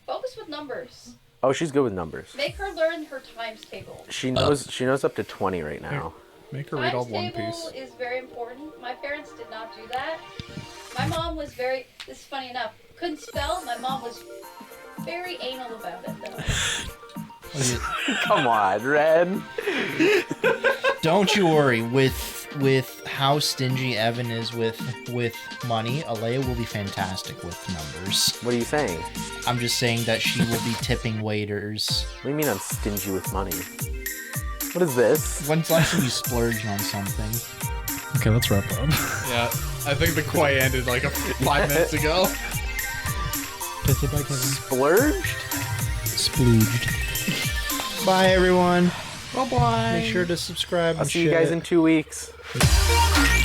Focus with numbers. Oh, she's good with numbers. Make her learn her times table. She knows up to 20 right now. Make her read all Times One table Piece. is very important. My parents did not do that. My mom was very. This is funny enough. Couldn't spell. My mom was very anal about it though. Come on, Red. Don't you worry. With how stingy Evan is with money, Alea will be fantastic with numbers. What are you saying? I'm just saying that she will be tipping waiters. What do you mean I'm stingy with money? What is this? When's the last time you splurged on something? Okay, let's wrap up. Yeah, I think the Quey ended like 5 minutes ago. Say bye, Kevin. Splurged? Splooged. Bye, everyone. Bye bye. Make sure to subscribe. I'll and see you guys shit. in 2 weeks. Bye.